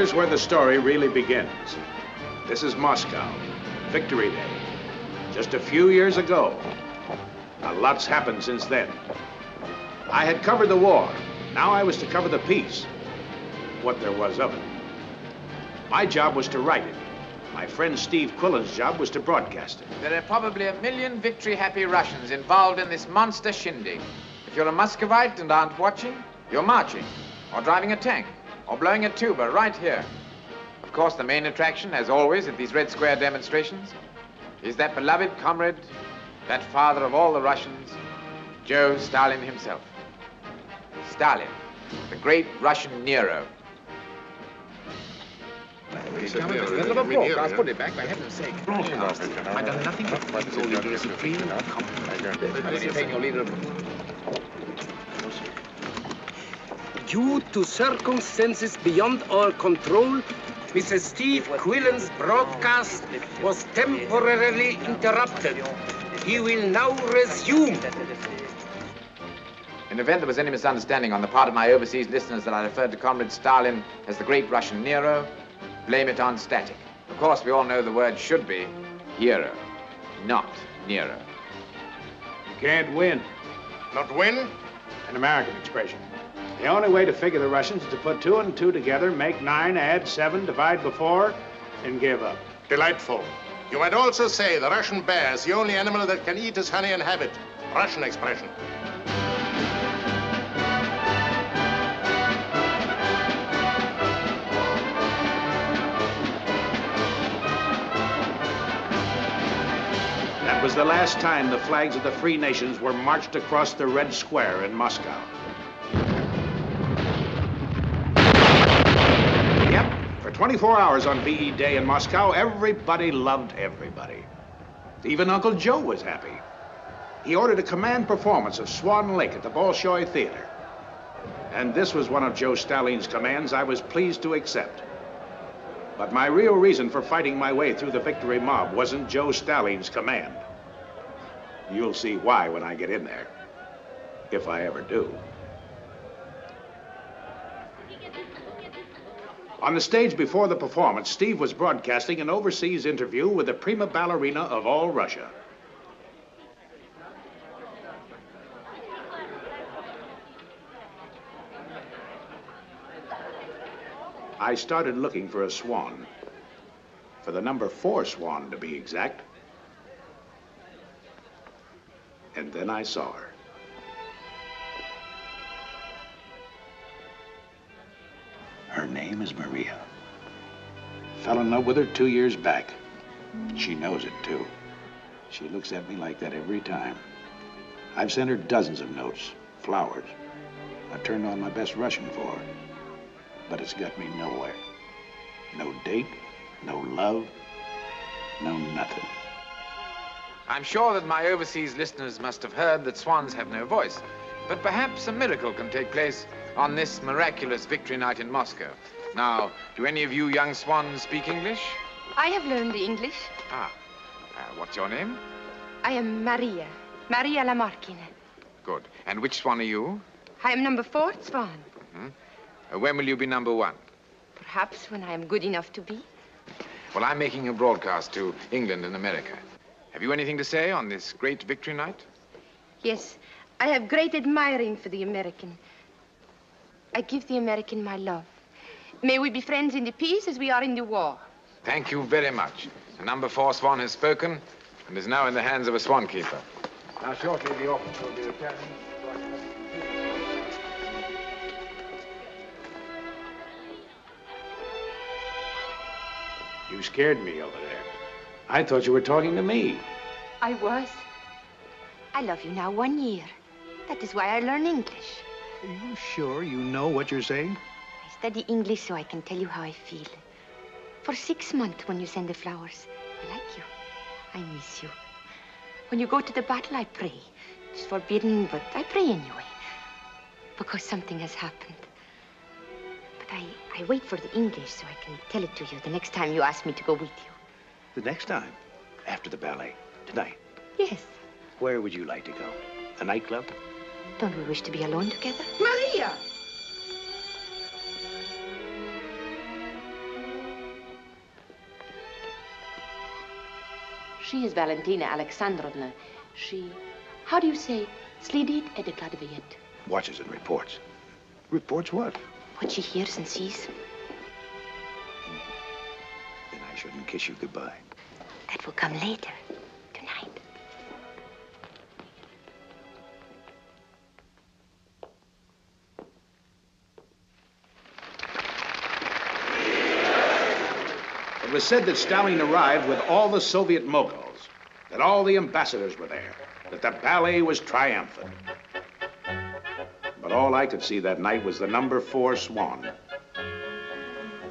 here's where the story really begins. This is Moscow, Victory Day, just a few years ago. A lot's happened since then. I had covered the war. Now I was to cover the peace, what there was of it. My job was to write it. My friend Steve Quillen's job was to broadcast it. There are probably 1 million victory-happy Russians involved in this monster shindig. If you're a Muscovite and aren't watching, you're marching, or driving a tank, or blowing a tuba right here. Of course, the main attraction, as always, at these Red Square demonstrations, is that beloved comrade, that father of all the Russians, Joe Stalin himself. Stalin, the great Russian Nero. Put it back, for heaven's sake. I've done nothing but please all you supreme compliment. Due to circumstances beyond our control, Mr. Steve Quillen's broadcast was temporarily interrupted. He will now resume. In the event there was any misunderstanding on the part of my overseas listeners that I referred to Comrade Stalin as the great Russian Nero, blame it on static. Of course, we all know the word should be hero, not Nero. You can't win. Not win? An American expression. The only way to figure the Russians is to put 2 and 2 together, make 9, add 7, divide by 4, and give up. Delightful. You might also say the Russian bear is the only animal that can eat his honey and have it. Russian expression. That was the last time the flags of the free nations were marched across the Red Square in Moscow. Yep, for 24 hours on VE Day in Moscow, everybody loved everybody. Even Uncle Joe was happy. He ordered a command performance of Swan Lake at the Bolshoi Theater. And this was one of Joe Stalin's commands I was pleased to accept. But my real reason for fighting my way through the victory mob wasn't Joe Stalin's command. You'll see why when I get in there, if I ever do. On the stage before the performance, Steve was broadcasting an overseas interview with the prima ballerina of all Russia. I started looking for a swan, for the number 4 swan to be exact. And then I saw her. Her name is Maria. Fell in love with her 2 years back. She knows it, too. She looks at me like that every time. I've sent her dozens of notes, flowers. I turned on my best Russian for her. But it's got me nowhere. No date, no love, no nothing. I'm sure that my overseas listeners must have heard that swans have no voice, but perhaps a miracle can take place on this miraculous victory night in Moscow. Now, do any of you young swans speak English? I have learned the English. What's your name? I am Maria Lamarckina. Good. And which swan are you? I am number 4 swan. When will you be number 1? Perhaps when I am good enough to be. Well, I'm making a broadcast to England and America. Have you anything to say on this great victory night? Yes, I have great admiring for the American. I give the American my love. May we be friends in the peace as we are in the war. Thank you very much. The number 4 swan has spoken and is now in the hands of a swan keeper. Now, shortly, the office will be returning. You scared me over there. I thought you were talking to me. I was. I love you now 1 year. That is why I learn English. Are you sure you know what you're saying? I study English so I can tell you how I feel. For 6 months when you send the flowers, I like you. I miss you. When you go to the battle, I pray. It's forbidden, but I pray anyway. Because something has happened. But I wait for the English so I can tell it to you the next time you ask me to go with you. The next time? After the ballet? Tonight? Yes. Where would you like to go? A nightclub? Don't we wish to be alone together? Maria! She is Valentina Alexandrovna. She, how do you say, следит et докладывает. Watches and reports. Reports what? What she hears and sees. Then I shouldn't kiss you goodbye. That will come later, tonight. It was said that Stalin arrived with all the Soviet moguls, that all the ambassadors were there, that the ballet was triumphant. But all I could see that night was the number 4 swan,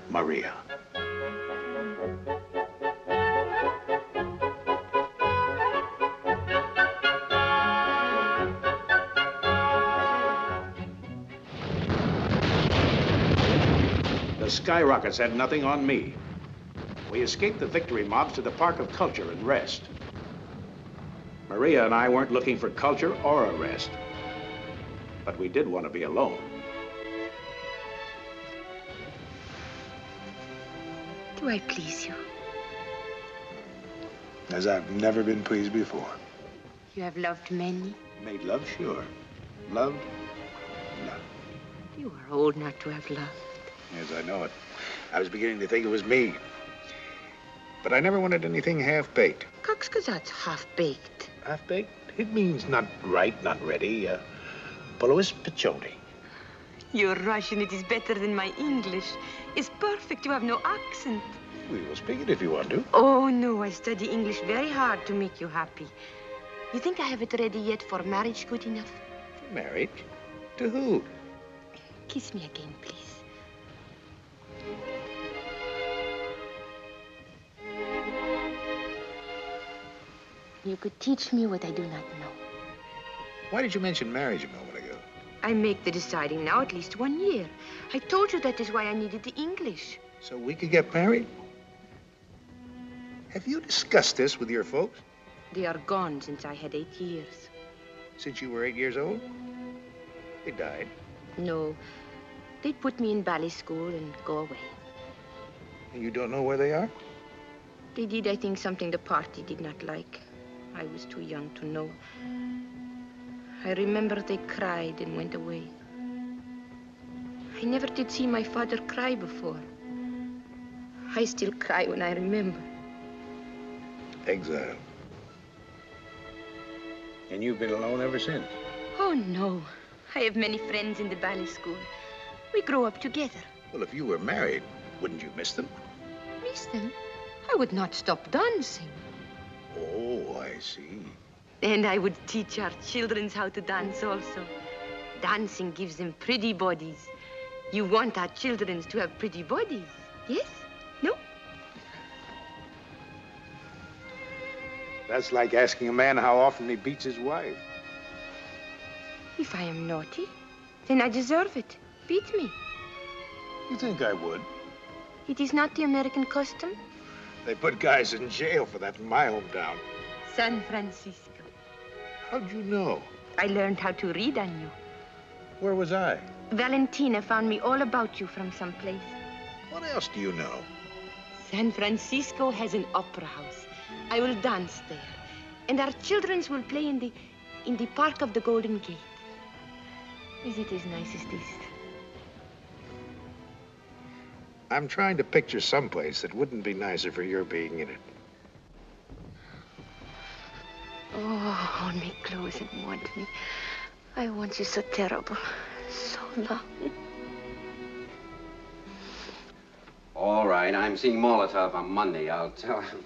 Maria. The skyrockets had nothing on me. We escaped the victory mobs to the Park of Culture and Rest. Maria and I weren't looking for culture or a rest, but we did want to be alone. Do I please you? As I've never been pleased before. You have loved many. Made love, sure. Loved, no. You are old not to have loved. Yes, I know it. I was beginning to think it was me. But I never wanted anything half-baked. Как сказать half-baked? Half-baked? It means not right, not ready. Polois pichoti. Your Russian, it is better than my English. It's perfect. You have no accent. We will speak it if you want to. Oh, no. I study English very hard to make you happy. You think I have it ready yet for marriage good enough? Marriage? To who? Kiss me again, please. You could teach me what I do not know. Why did you mention marriage a moment ago? I make the deciding now at least 1 year. I told you that is why I needed the English. So we could get married? Have you discussed this with your folks? They are gone since I had 8 years. Since you were 8 years old? They died. No. They put me in ballet school and go away. And you don't know where they are? They did, I think, something the party did not like. I was too young to know. I remember they cried and went away. I never did see my father cry before. I still cry when I remember. Exile. And you've been alone ever since? Oh, no. I have many friends in the ballet school. We grow up together. Well, if you were married, wouldn't you miss them? Miss them? I would not stop dancing. Oh, I see. And I would teach our children how to dance also. Dancing gives them pretty bodies. You want our children to have pretty bodies, yes? No? That's like asking a man how often he beats his wife. If I am naughty, then I deserve it. Beat me. You think I would? It is not the American custom. They put guys in jail for that in my hometown. San Francisco. How'd you know? I learned how to read on you. Where was I? Valentina found me all about you from some place. What else do you know? San Francisco has an opera house. I will dance there. And our children will play in the Park of the Golden Gate. Is it as nice as this? I'm trying to picture someplace that wouldn't be nicer for your being in it. Oh, hold me close and want me. I want you so terrible. So long. All right, I'm seeing Molotov on Monday. I'll tell him.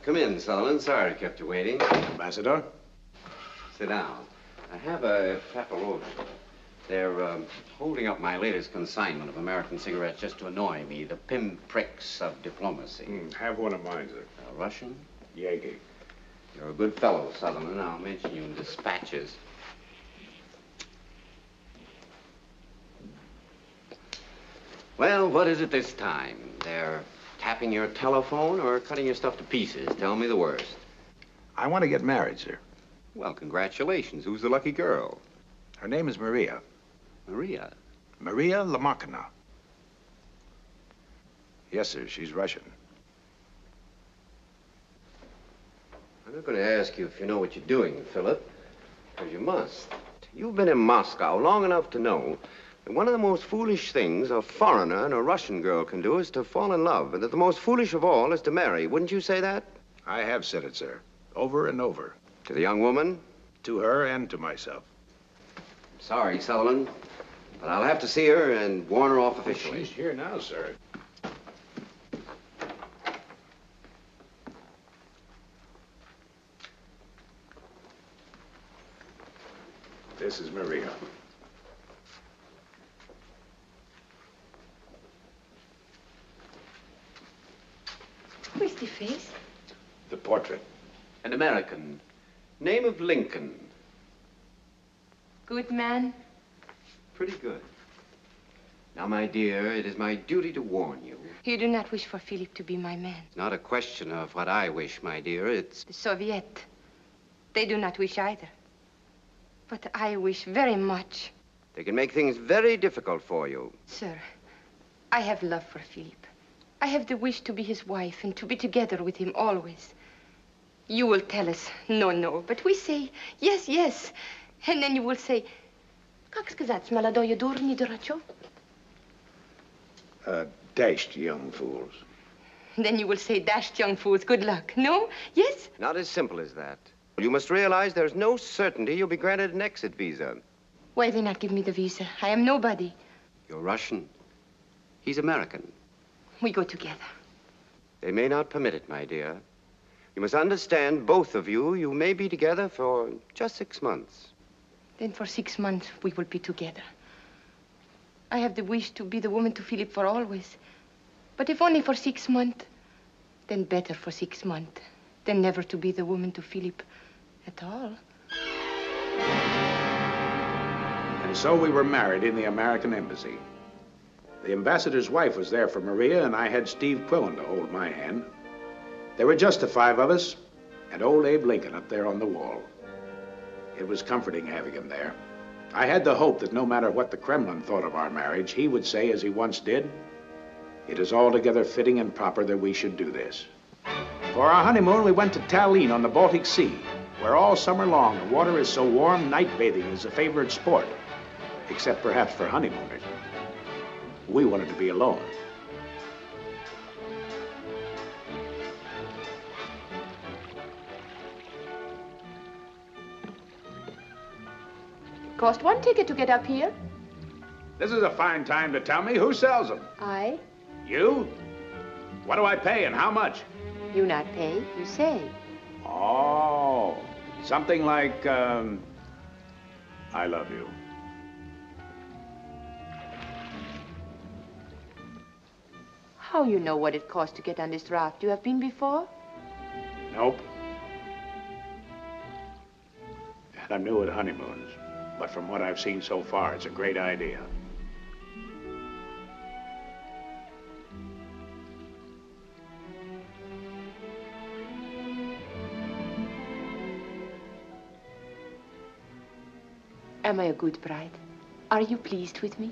Come in, Sullivan. Sorry I kept you waiting. Ambassador? Sit down. I have a paparote. They're holding up my latest consignment of American cigarettes just to annoy me. The pinpricks of diplomacy. Have one of mine, sir. Russian? Yankee. You're a good fellow, Sutherland. I'll mention you in dispatches. Well, what is it this time? They're tapping your telephone or cutting your stuff to pieces? Tell me the worst. I want to get married, sir. Well, congratulations. Who's the lucky girl? Her name is Maria. Maria. Maria Lamakina. Yes, sir. She's Russian. I'm not going to ask you if you know what you're doing, Philip, because you must. You've been in Moscow long enough to know that one of the most foolish things a foreigner and a Russian girl can do is to fall in love, and that the most foolish of all is to marry. Wouldn't you say that? I have said it, sir. Over and over. To the young woman? To her and to myself. Sorry, Sutherland, but I'll have to see her and warn her off officially. She's here now, sir. This is Maria. Where's the face? The portrait. An American. Name of Lincoln. Good man. Pretty good. Now, my dear, it is my duty to warn you. You do not wish for Philip to be my man. It's not a question of what I wish, my dear. It's... The Soviet. They do not wish either. But I wish very much. They can make things very difficult for you. Sir, I have love for Philip. I have the wish to be his wife and to be together with him always. You will tell us, no, no, but we say, yes, yes. And then you will say, как сказать, молодое дурни дурачок? Dashed young fools. Then you will say, dashed young fools, good luck. No? Yes? Not as simple as that. You must realize there's no certainty you'll be granted an exit visa. Why they not give me the visa? I am nobody. You're Russian. He's American. We go together. They may not permit it, my dear. You must understand, both of you, you may be together for just 6 months. Then for 6 months, we will be together. I have the wish to be the woman to Philip for always. But if only for 6 months, then better for 6 months than never to be the woman to Philip at all. And so we were married in the American embassy. The ambassador's wife was there for Maria, and I had Steve Quillen to hold my hand. There were just the 5 of us, and old Abe Lincoln up there on the wall. It was comforting having him there. I had the hope that no matter what the Kremlin thought of our marriage, he would say, as he once did, "It is altogether fitting and proper that we should do this." For our honeymoon, we went to Tallinn on the Baltic Sea, where all summer long the water is so warm, night bathing is a favorite sport, except perhaps for honeymooners. We wanted to be alone. Cost 1 ticket to get up here. This is a fine time to tell me who sells them. I. You? What do I pay and how much? You not pay, you say. Oh, something like, I love you. How you know what it costs to get on this raft? You have been before? Nope. And I'm new at honeymoons, but from what I've seen so far, it's a great idea. Am I a good bride? Are you pleased with me?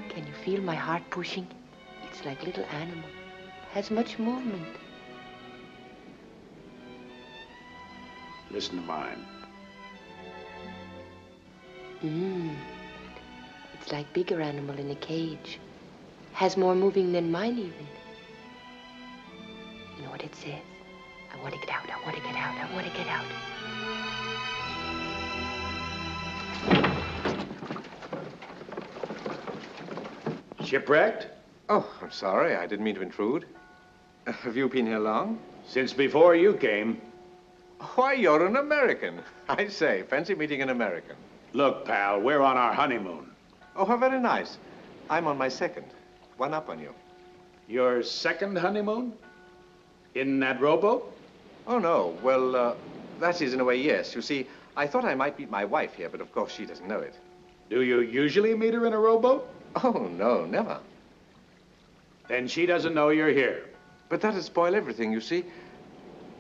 Can you feel my heart pushing? It's like a little animal. Has much movement. Listen to mine. It's like bigger animal in a cage. Has more moving than mine even. You know what it says? I want to get out, I want to get out, I want to get out. Shipwrecked? Oh, I'm sorry. I didn't mean to intrude. Have you been here long? Since before you came. Why, you're an American. I say, fancy meeting an American. Look, pal, we're on our honeymoon. Oh, how very nice. I'm on my second. One up on you. Your second honeymoon? In that rowboat? Oh, no. Well, that is in a way, yes. You see, I thought I might meet my wife here, but of course she doesn't know it. Do you usually meet her in a rowboat? Oh, no, never. Then she doesn't know you're here. But that'd spoil everything, you see.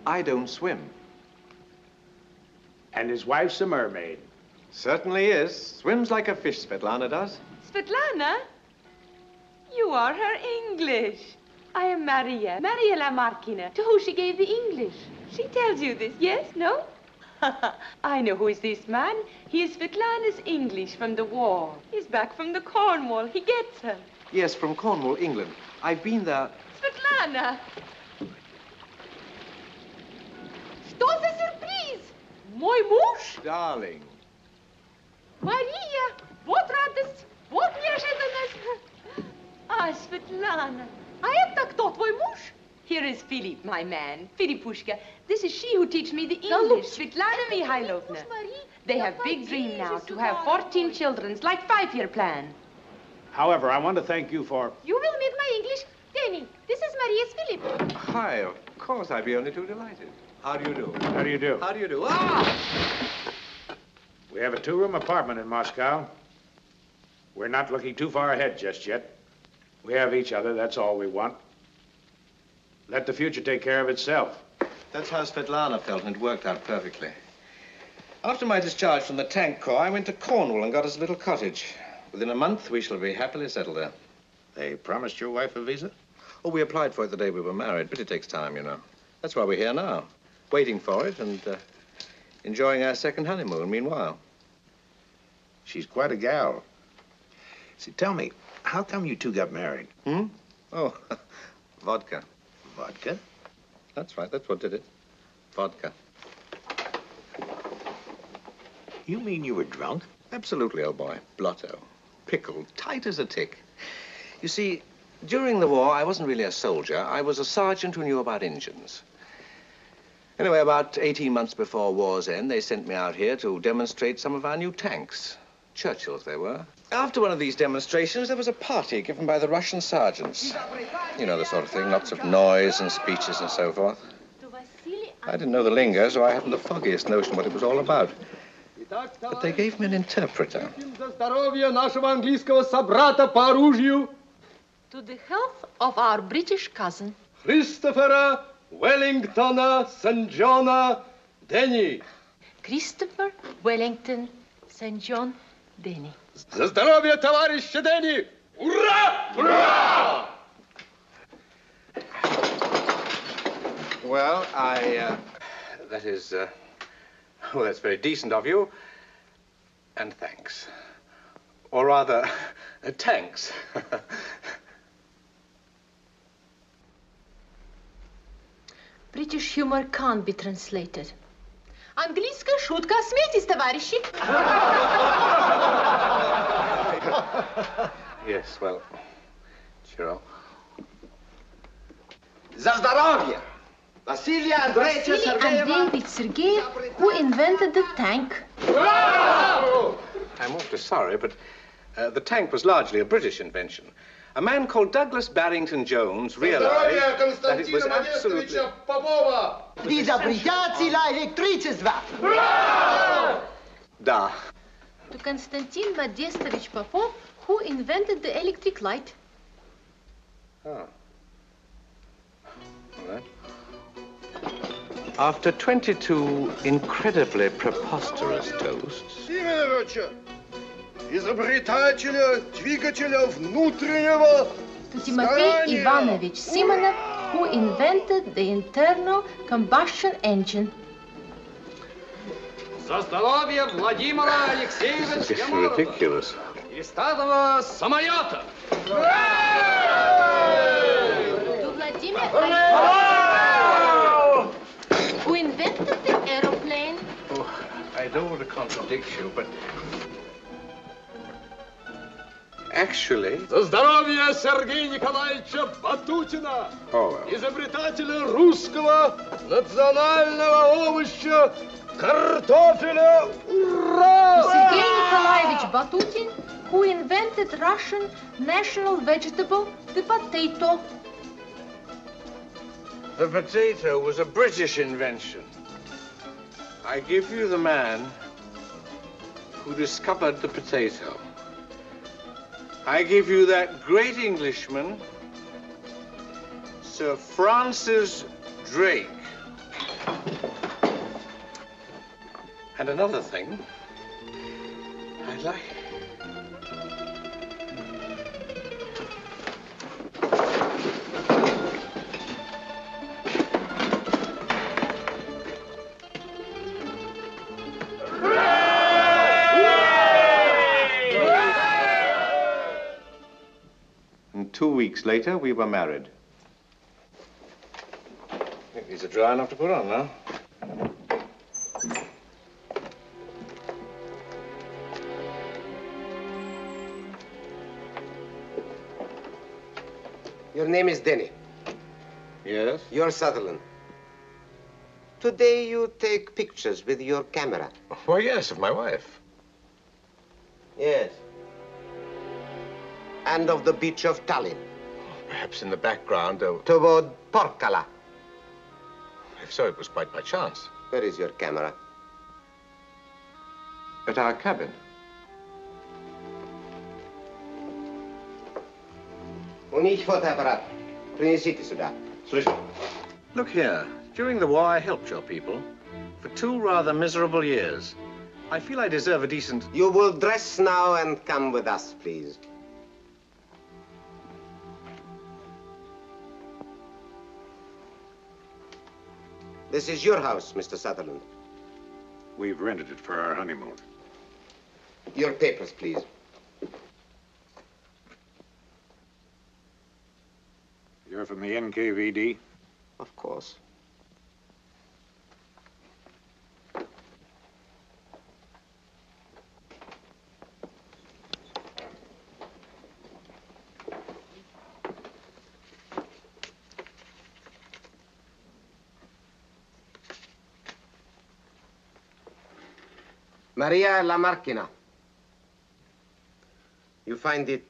I don't swim. And his wife's a mermaid. Certainly is. Swims like a fish, Svetlana does. Svetlana? You are her English. I am Maria la Marquina, to whom she gave the English. She tells you this, yes? No? I know who is this man. He is Svetlana's English from the war. He's back from the Cornwall. He gets her. Yes, from Cornwall, England. I've been there. Svetlana! Что за сюрприз? Мой муж? Darling. Мария! Вот радость, вот неожиданность. А, Svetlana, а это кто, твой муж? Here is Philip, my man. Philippushka. This is she who teaches me the English. Svetlana Mihailovna. They have big dream now to have 14 children. It's like 5-year plan. However, I want to thank you for... You will meet my English. Danny, this is Maria's Philip. Hi, of course, I'd be only too delighted. How do you do? How do you do? How do you do? Ah! We have a 2-room apartment in Moscow. We're not looking too far ahead just yet. We have each other, that's all we want. Let the future take care of itself. That's how Svetlana felt, and it worked out perfectly. After my discharge from the tank corps, I went to Cornwall and got us a little cottage. Within a month, we shall be happily settled there. They promised your wife a visa? Oh, we applied for it the day we were married, but it takes time, you know. That's why we're here now, waiting for it and enjoying our second honeymoon meanwhile. She's quite a gal. See, tell me, how come you two got married? Hmm? Oh, vodka. Vodka? That's right, that's what did it. Vodka. You mean you were drunk? Absolutely, old boy. Blotto. Pickled, tight as a tick. You see, during the war, I wasn't really a soldier. I was a sergeant who knew about engines. Anyway, about 18 months before war's end, they sent me out here to demonstrate some of our new tanks. Churchills, they were. After one of these demonstrations, there was a party given by the Russian sergeants. You know the sort of thing, lots of noise and speeches and so forth. I didn't know the lingo, so I hadn't the foggiest notion what it was all about. But they gave me an interpreter. To the health of our British cousin. Christophera Wellingtona St. Johna Denny. Christopher Wellington St. John Denny. За здоровье товарища Денни! Ура! Ура! Well, that is, well, that's very decent of you. And thanks. Or rather, tanks. British humor can't be translated. Английская шутка. Смейтесь, товарищи. Yes, well, cheer up. За здоровье! Vasily Andreevich Sergeyev, who invented the tank. I'm awfully sorry, but the tank was largely a British invention. A man called Douglas Barrington Jones realized that it was absolutely... Da. To Konstantin Modestovich Popov, who invented the electric light. Oh. All right. After 22 incredibly preposterous toasts... Изобретателя двигателя внутреннего... To Timothy Ivanovich Simonov, who invented the internal combustion engine. За здоровье Владимира Алексеевича This is ridiculous. Перестатого самолета! To Vladimir who invented the aeroplane. Oh, I don't want to contradict you, but... Actually... За здоровье Сергея Николаевича Батутина! Изобретателя русского национального овоща картофеля! Ура! Sergei Nikolaevich Batutin, who invented Russian national vegetable, the potato. The potato was a British invention. I give you the man who discovered the potato. I give you that great Englishman, Sir Francis Drake. And another thing, I'd like... 2 weeks later, we were married. I think these are dry enough to put on now. Your name is Denny. Yes? You're Sutherland. Today you take pictures with your camera. Why, yes, of my wife. Yes. And of the beach of Tallinn. Perhaps in the background, Toward Porkala. If so, it was quite by chance. Where is your camera? At our cabin. Und ich Fotoapparat. Принесите сюда. Look here. During the war, I helped your people. For 2 rather miserable years. I feel I deserve a decent... You will dress now and come with us, please. This is your house, Mr. Sutherland. We've rented it for our honeymoon. Your papers, please. You're from the NKVD? Of course. Maria La Marquina. You find it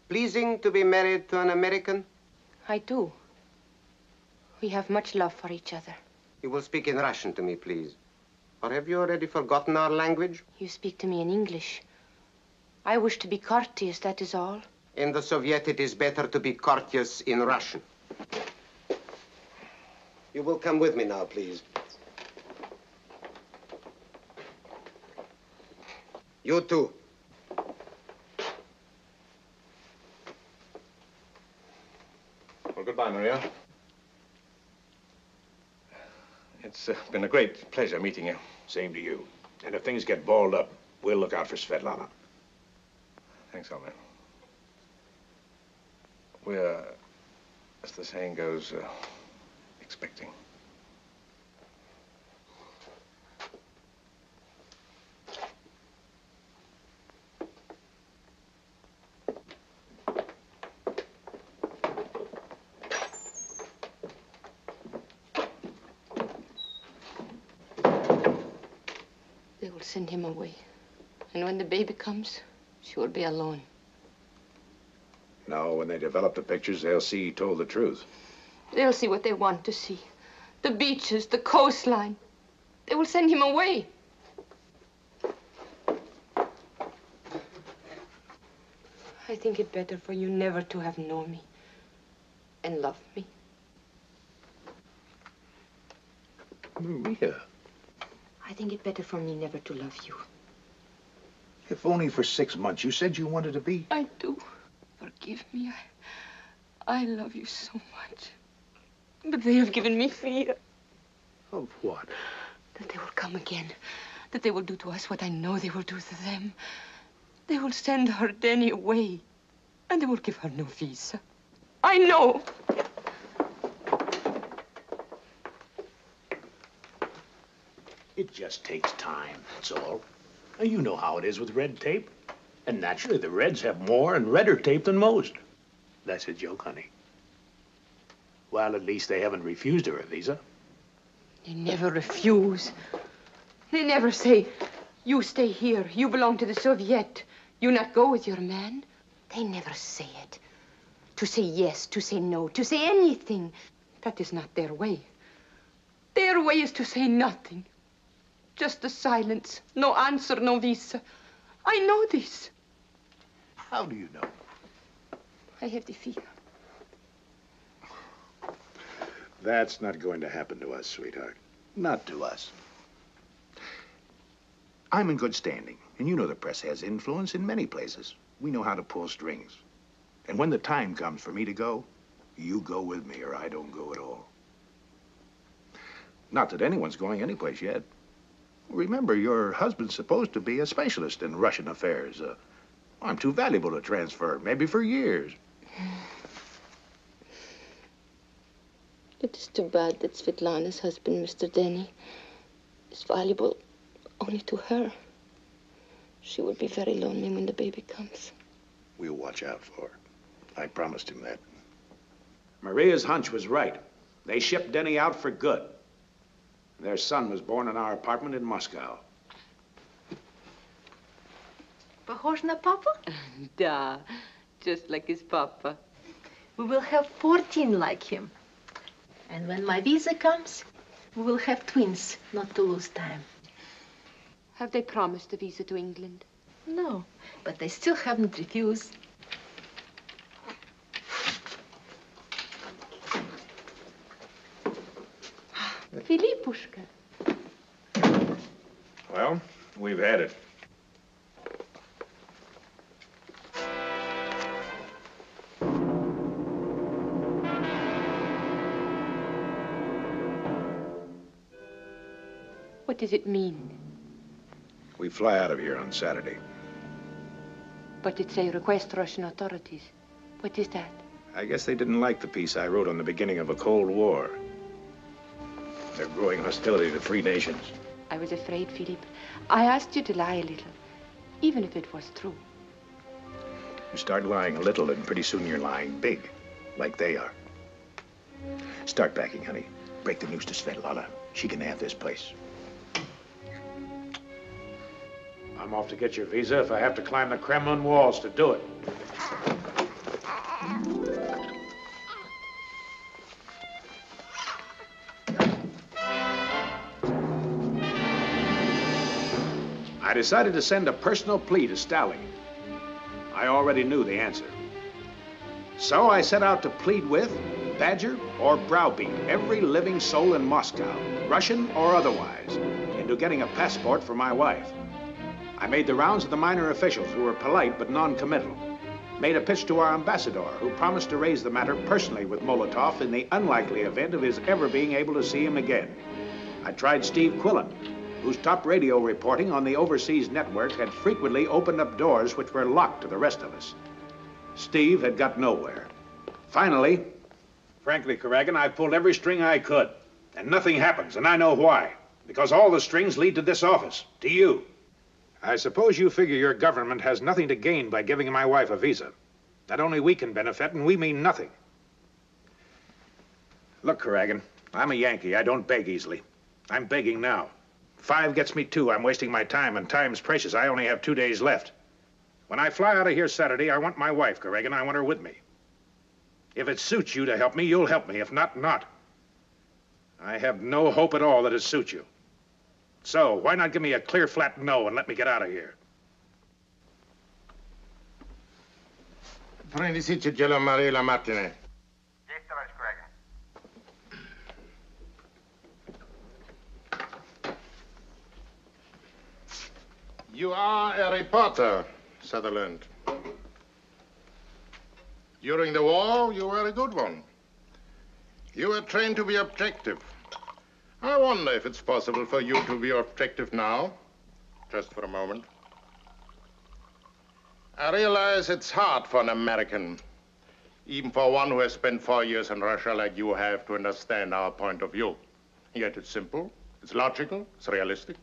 pleasing to be married to an American? I do. We have much love for each other. You will speak in Russian to me, please. Or have you already forgotten our language? You speak to me in English. I wish to be courteous, that is all. In the Soviet, it is better to be courteous in Russian. You will come with me now, please. You too. Well, goodbye, Maria. It's been a great pleasure meeting you. Same to you. And if things get balled up, we'll look out for Svetlana. Thanks, old man. We're, as the saying goes, expecting. They will send him away. And when the baby comes, she will be alone. No, when they develop the pictures, they'll see he told the truth. They'll see what they want to see. The beaches, the coastline. They will send him away. I think it better for you never to have known me and loved me. Maria. I think it better for me never to love you. If only for 6 months. You said you wanted to be. I do. Forgive me. I love you so much. But they have given me fear. Of what? That they will come again. That they will do to us what I know they will do to them. They will send her Denny away. And they will give her no visa. I know. It just takes time, that's all. You know how it is with red tape. And naturally, the Reds have more and redder tape than most. That's a joke, honey. Well, at least they haven't refused her a visa. They never refuse. They never say, you stay here, you belong to the Soviet, you not go with your man. They never say it. To say yes, to say no, to say anything. That is not their way. Their way is to say nothing. Just the silence, no answer, no visa. I know this. How do you know? I have the fear. That's not going to happen to us, sweetheart. Not to us. I'm in good standing, and you know the press has influence in many places. We know how to pull strings. And when the time comes for me to go, you go with me or I don't go at all. Not that anyone's going anyplace yet. Remember, your husband's supposed to be a specialist in Russian affairs. I'm too valuable to transfer, maybe for years. It is too bad that Svetlana's husband, Mr. Denny, is valuable only to her. She will be very lonely when the baby comes. We'll watch out for her. I promised him that. Maria's hunch was right. They shipped Denny out for good. Their son was born in our apartment in Moscow. Похож на папа? Da, just like his papa. We will have 14 like him. And when my visa comes, we will have twins, not to lose time. Have they promised a visa to England? No, but they still haven't refused. Filipushka. Well, we've had it. What does it mean? We fly out of here on Saturday. But it's a request to Russian authorities. What is that? I guess they didn't like the piece I wrote on the beginning of a Cold War. They're growing hostility to free nations. I was afraid, Philip. I asked you to lie a little, even if it was true. You start lying a little, and pretty soon you're lying big, like they are. Start packing, honey. Break the news to Svetlana. She can have this place. I'm off to get your visa if I have to climb the Kremlin walls to do it. I decided to send a personal plea to Stalin. I already knew the answer. So I set out to plead with, badger, or browbeat every living soul in Moscow, Russian or otherwise, into getting a passport for my wife. I made the rounds of the minor officials who were polite but non-committal. Made a pitch to our ambassador, who promised to raise the matter personally with Molotov in the unlikely event of his ever being able to see him again. I tried Steve Quillen, whose top radio reporting on the overseas network had frequently opened up doors which were locked to the rest of us. Steve had got nowhere. Finally, frankly, Karagan, I pulled every string I could, and nothing happens, and I know why. Because all the strings lead to this office, to you. I suppose you figure your government has nothing to gain by giving my wife a visa. That only we can benefit, and we mean nothing. Look, Karagan, I'm a Yankee. I don't beg easily. I'm begging now. 5 gets me 2. I'm wasting my time, and time's precious. I only have 2 days left. When I fly out of here Saturday, I want my wife, Karagan. I want her with me. If it suits you to help me, you'll help me. If not, not. I have no hope at all that it suits you. So, why not give me a clear, flat no and let me get out of here? Принесите дело Марии Ламартине. Есть, товарищ Курагин. You are a reporter, Sutherland. During the war, you were a good one. You were trained to be objective. I wonder if it's possible for you to be objective now, just for a moment. I realize it's hard for an American, even for one who has spent 4 years in Russia like you have, to understand our point of view. Yet it's simple, it's logical, it's realistic.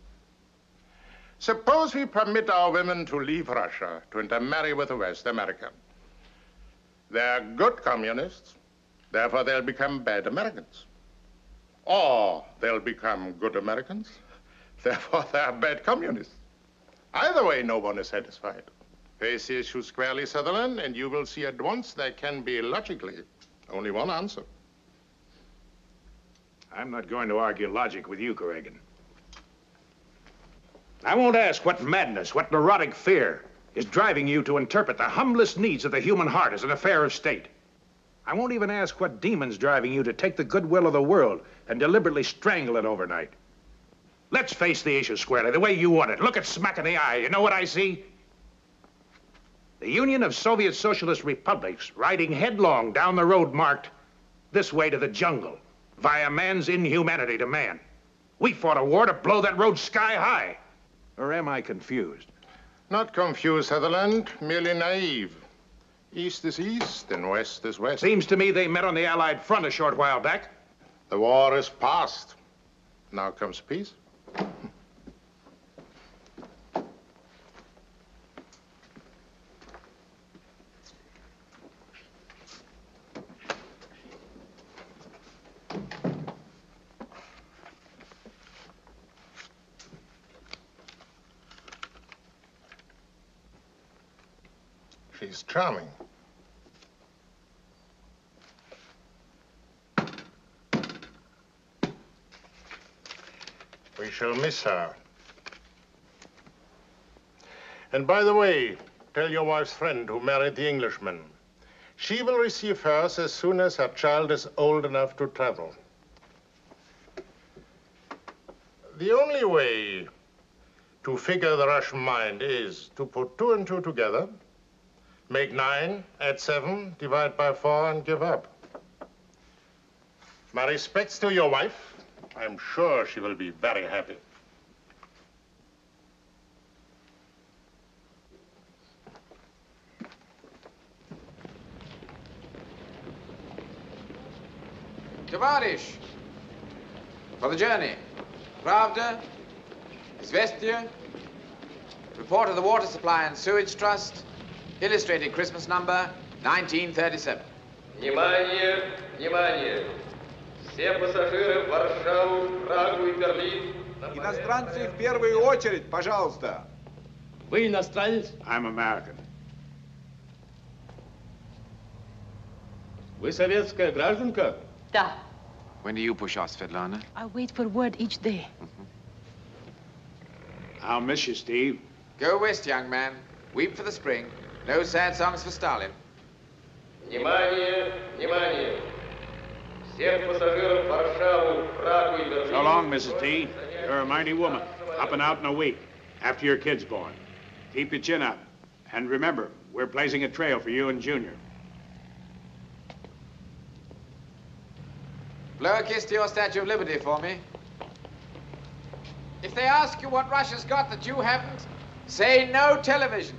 Suppose we permit our women to leave Russia to intermarry with the West, America. They're good communists, therefore they'll become bad Americans. Or they'll become good Americans, therefore they're bad communists. Either way, no one is satisfied. Face the issue squarely, Sutherland, and you will see at once there can be, logically, only one answer. I'm not going to argue logic with you, Karagan. I won't ask what madness, what neurotic fear is driving you to interpret the humblest needs of the human heart as an affair of state. I won't even ask what demon's driving you to take the goodwill of the world and deliberately strangle it overnight. Let's face the issue squarely, the way you want it. Look it smack in the eye. You know what I see? The Union of Soviet Socialist Republics riding headlong down the road marked this way to the jungle, via man's inhumanity to man. We fought a war to blow that road sky high. Or am I confused? Not confused, Sutherland, merely naive. East is east and west is west. Seems to me they met on the Allied front a short while back. The war is past. Now comes peace. She's charming. We shall miss her. And by the way, tell your wife's friend who married the Englishman. She will receive hers as soon as her child is old enough to travel. The only way to figure the Russian mind is to put 2 and 2 together, make 9, add 7, divide by 4, and give up. My respects to your wife. I'm sure she will be very happy. Tavarish, for the journey. Pravda, Izvestia, report of the Water Supply and Sewage Trust, illustrated Christmas number, 1937. Внимание, внимание! Все пассажиры в Варшаву, Прагу и Берлин. Иностранцы в первую очередь, пожалуйста. Вы иностранец? I'm American. Вы советская гражданка? Da. When do you push off, Svetlana? I wait for word each day. I'll miss you, Steve. Go west, young man. Weep for the spring. No sad songs for Stalin. Внимание, внимание! Всех пассажиров в Варшаву, Прагу и Берлин. So long, Mrs. T. You're a mighty woman. Up and out in a week, after your kid's born. Keep your chin up. And remember, we're blazing a trail for you and Junior. Blow a kiss to your Statue of Liberty for me. If they ask you what Russia's got that you haven't, say no television.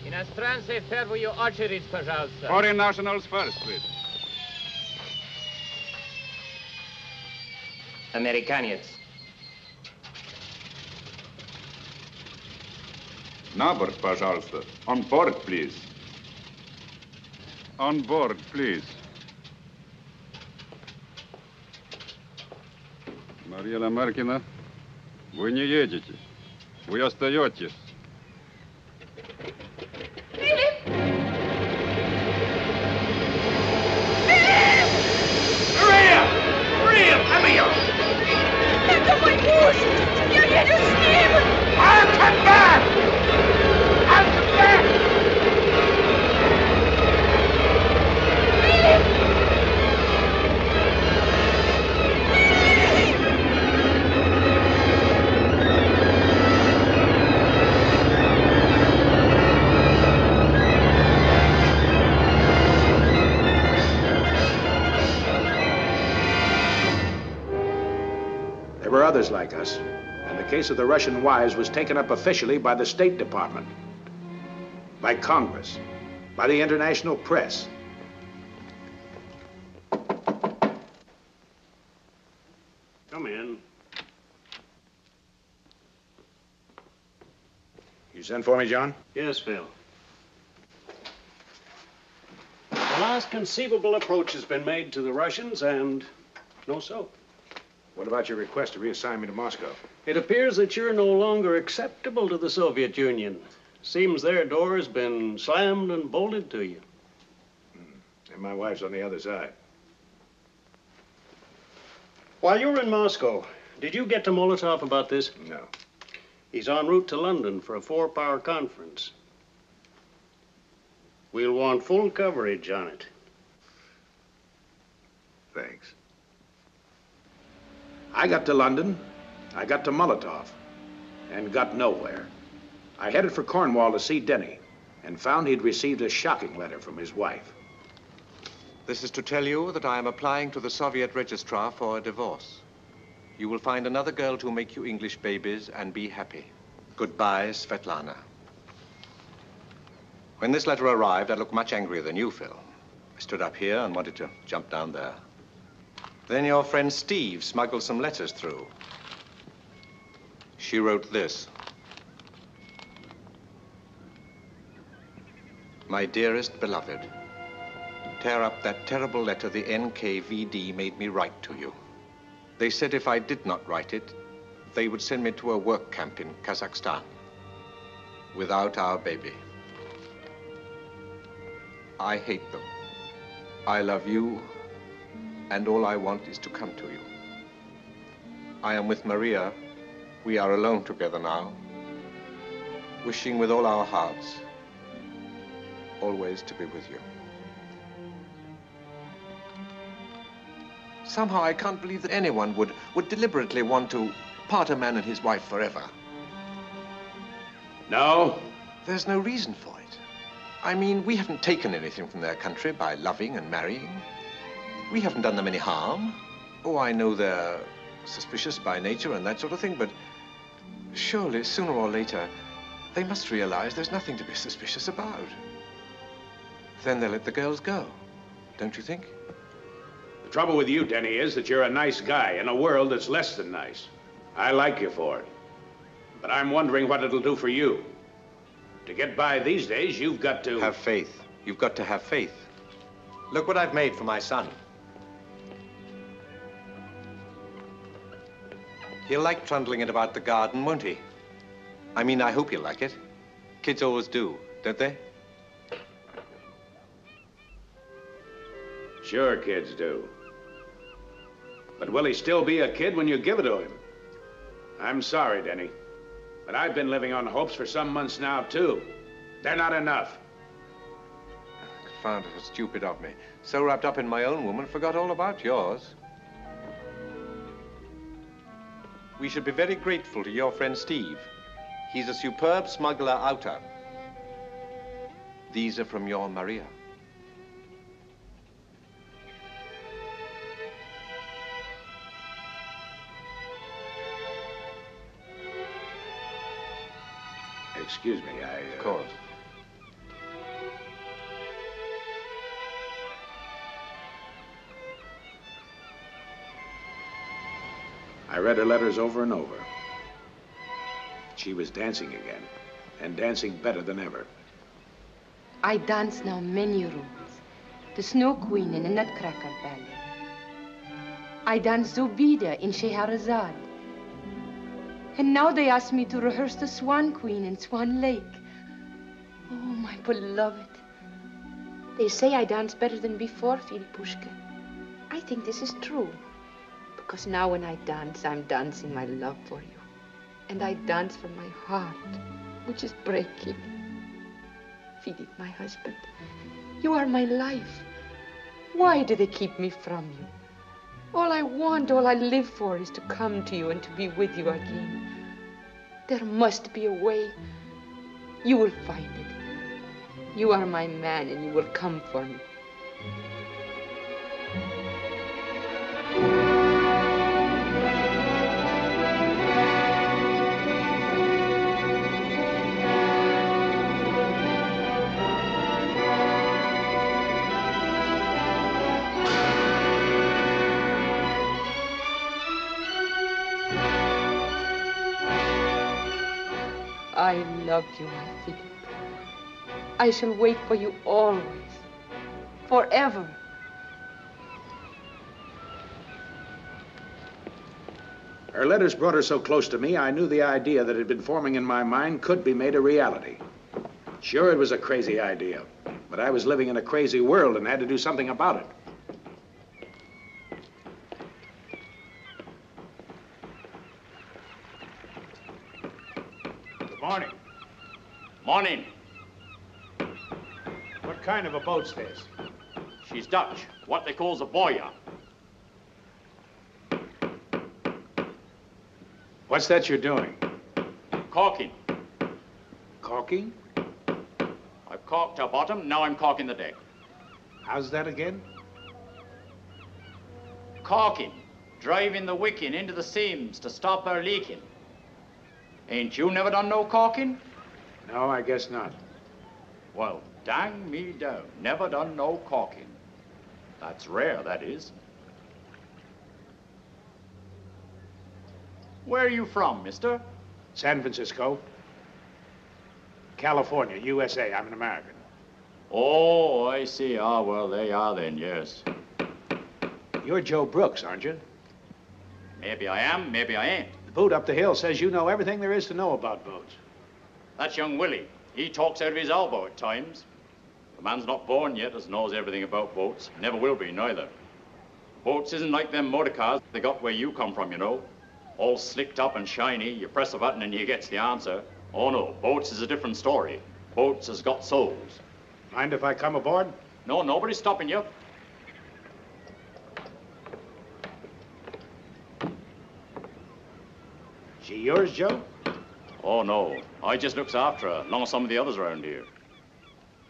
Иностранцы в первую очередь, пожалуйста. Foreign nationals first, please. Американец. На борт, пожалуйста. On board, please. On board, please. Марья Маркина, вы не едете. Вы остаетесь. Это мой муж! Я еду с ним! I'll come back! I'll come back! There were others like us, and the case of the Russian wives was taken up officially by the State Department, by Congress, by the international press. Come in. You sent for me, John? Yes, Phil. The last conceivable approach has been made to the Russians, and no soap. What about your request to reassign me to Moscow? It appears that you're no longer acceptable to the Soviet Union. Seems their door has been slammed and bolted to you. And my wife's on the other side. While you were in Moscow, did you get to Molotov about this? No. He's en route to London for a 4-power conference. We'll want full coverage on it. Thanks. I got to London, I got to Molotov, and got nowhere. I headed for Cornwall to see Denny, and found he'd received a shocking letter from his wife. This is to tell you that I am applying to the Soviet registrar for a divorce. You will find another girl to make you English babies and be happy. Goodbye, Svetlana. When this letter arrived, I looked much angrier than you, Phil. I stood up here and wanted to jump down there. Then your friend Steve smuggled some letters through. She wrote this. My dearest beloved, tear up that terrible letter the NKVD made me write to you. They said if I did not write it, they would send me to a work camp in Kazakhstan without our baby. I hate them. I love you, and all I want is to come to you. I am with Maria. We are alone together now, wishing with all our hearts always to be with you. Somehow I can't believe that anyone would deliberately want to part a man and his wife forever. No? There's no reason for it. I mean, we haven't taken anything from their country by loving and marrying. We haven't done them any harm. Oh, I know they're suspicious by nature and that sort of thing, but surely, sooner or later, they must realize there's nothing to be suspicious about. Then they'll let the girls go, don't you think? The trouble with you, Denny, is that you're a nice guy in a world that's less than nice. I like you for it. But I'm wondering what it'll do for you. To get by these days, you've got to... Have faith. You've got to have faith. Look what I've made for my son. He'll like trundling it about the garden, won't he? I mean, I hope he'll like it. Kids always do, don't they? Sure, kids do. But will he still be a kid when you give it to him? I'm sorry, Denny, but I've been living on hopes for some months now, too. They're not enough. Confound it, stupid of me. So wrapped up in my own woman, forgot all about yours. We should be very grateful to your friend Steve. He's a superb smuggler outer. These are from your Maria. Excuse me, Of course. I read her letters over and over. She was dancing again, and dancing better than ever. I dance now many rooms. The Snow Queen in the Nutcracker Ballet. I dance Zobeida in Scheherazade. And now they ask me to rehearse the Swan Queen in Swan Lake. Oh, my beloved. They say I dance better than before, Filipushka. I think this is true. Because now when I dance, I'm dancing my love for you. And I dance from my heart, which is breaking. Philip, my husband, you are my life. Why do they keep me from you? All I want, all I live for is to come to you and to be with you again. There must be a way. You will find it. You are my man and you will come for me. I love you, my Philip. I shall wait for you always, forever. Her letters brought her so close to me, I knew the idea that had been forming in my mind could be made a reality. Sure, it was a crazy idea, but I was living in a crazy world and had to do something about it. Morning. Morning. What kind of a boat's this? She's Dutch, what they calls a boya. What's that you're doing? Caulking. Caulking? I've caulked her bottom, now I'm caulking the deck. How's that again? Caulking. Driving the wicking into the seams to stop her leaking. Ain't you never done no caulking? No, I guess not. Well, dang me down. Never done no caulking. That's rare, that is. Where are you from, mister? San Francisco. California, USA. I'm an American. Oh, I see. Ah, well, there you are then, yes. You're Joe Brooks, aren't you? Maybe I am, maybe I ain't. The boot up the hill says you know everything there is to know about boats. That's young Willie. He talks out of his elbow at times. The man's not born yet as knows everything about boats. Never will be, neither. Boats isn't like them motor cars they got where you come from, you know. All slicked up and shiny. You press a button and you gets the answer. Oh, no. Boats is a different story. Boats has got souls. Mind if I come aboard? No, nobody's stopping you. She yours, Joe? Oh, no. I just looks after her, along with some of the others around here.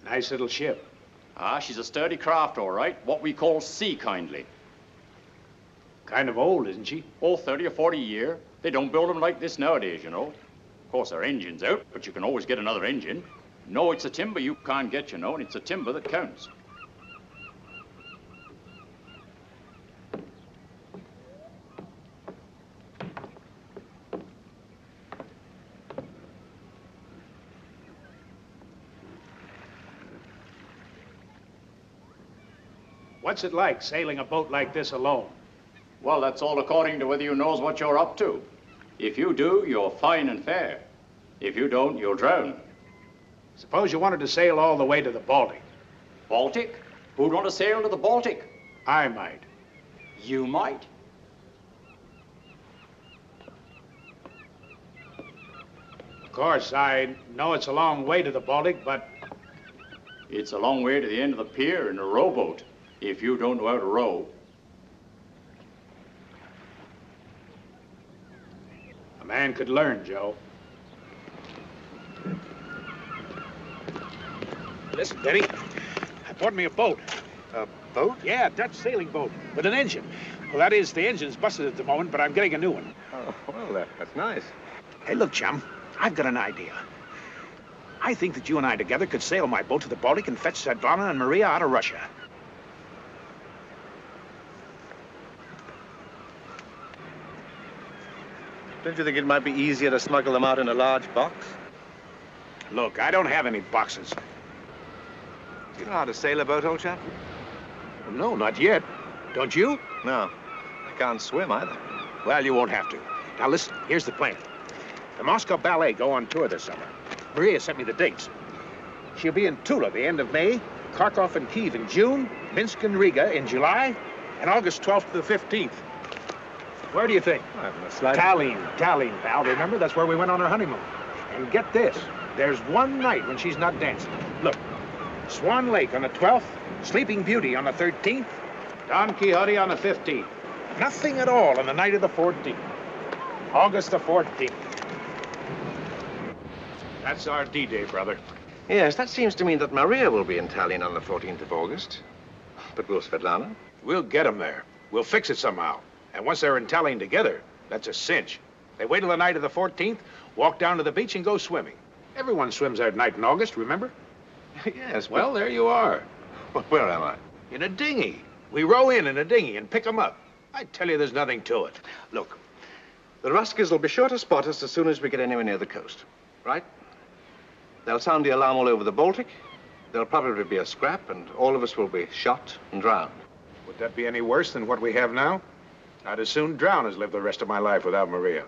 Nice little ship. Ah, she's a sturdy craft, all right. What we call sea kindly. Kind of old, isn't she? Oh, 30 or 40 a year. They don't build them like this nowadays, you know. Of course, their engine's out, but you can always get another engine. No, it's a timber you can't get, you know, and it's a timber that counts. What's it like sailing a boat like this alone? Well, that's all according to whether you knows what you're up to. If you do, you're fine and fair. If you don't, you'll drown. Suppose you wanted to sail all the way to the Baltic. Baltic? Who'd want to sail to the Baltic? I might. You might? Of course, I know it's a long way to the Baltic, but... It's a long way to the end of the pier in a rowboat, if you don't know how to row. A man could learn, Joe. Listen, Benny, I bought me a boat. A boat? Yeah, a Dutch sailing boat with an engine. Well, that is, the engine's busted at the moment, but I'm getting a new one. Oh, well, that's nice. Hey, look, chum, I've got an idea. I think that you and I together could sail my boat to the Baltic and fetch Svetlana and Maria out of Russia. Don't you think it might be easier to smuggle them out in a large box? Look, I don't have any boxes. Do you know how to sail a boat, old chap? Well, no, not yet. Don't you? No. I can't swim either. Well, you won't have to. Now, listen, here's the plan. The Moscow Ballet go on tour this summer. Maria sent me the dates. She'll be in Tula the end of May, Kharkov and Kiev in June, Minsk and Riga in July, and August 12th to the 15th. Where do you think? I haven't a slight... Tallinn, pal. Remember, that's where we went on our honeymoon. And get this, there's one night when she's not dancing. Look, Swan Lake on the 12th, Sleeping Beauty on the 13th, Don Quixote on the 15th. Nothing at all on the night of the 14th. August the 14th. That's our D-Day, brother. Yes, that seems to mean that Maria will be in Tallinn on the 14th of August. But will Svetlana? We'll get them there. We'll fix it somehow. And once they're in Tallinn together, that's a cinch. They wait till the night of the 14th, walk down to the beach and go swimming. Everyone swims there at night in August, remember? Yes, Well, there you are. Where am I? In a dinghy. We row in a dinghy and pick them up. I tell you, there's nothing to it. Look, the Ruskers will be sure to spot us as soon as we get anywhere near the coast, right? They'll sound the alarm all over the Baltic. There'll probably be a scrap, and all of us will be shot and drowned. Would that be any worse than what we have now? I'd as soon drown as live the rest of my life without Maria.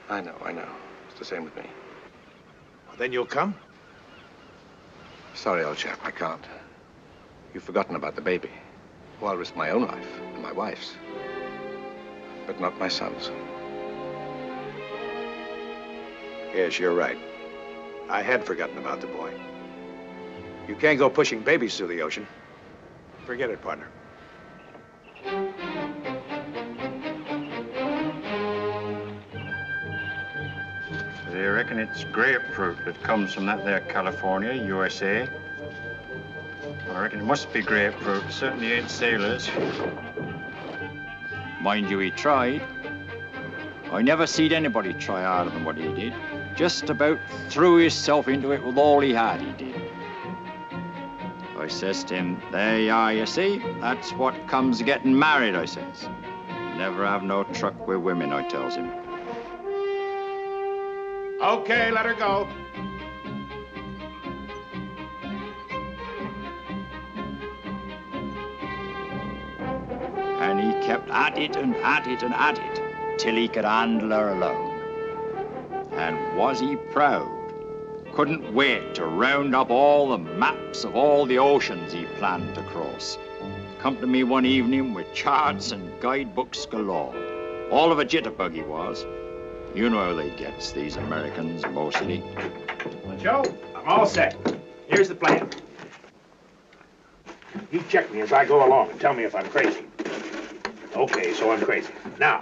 I know. It's the same with me. Well, then you'll come? Sorry, old chap, I can't. You've forgotten about the baby. Oh, I'll risk my own life and my wife's. But not my son's. Yes, you're right. I had forgotten about the boy. You can't go pushing babies through the ocean. Forget it, partner. They reckon it's grapefruit that comes from that there California, USA. I reckon it must be grapefruit. Certainly ain't sailors. Mind you, he tried. I never seen anybody try harder than what he did. Just about threw himself into it with all he had, he did. I says to him, there you are, you see? That's what comes of getting married, I says. Never have no truck with women, I tells him. Okay, let her go. And he kept at it and at it and at it till he could handle her alone. And was he proud? Couldn't wait to round up all the maps of all the oceans he planned to cross. Come to me one evening with charts and guidebooks galore. All of a jitterbug he was. You know how they gets, these Americans, mostly. Well, Joe, I'm all set. Here's the plan. You check me as I go along and tell me if I'm crazy. Okay, so I'm crazy. Now,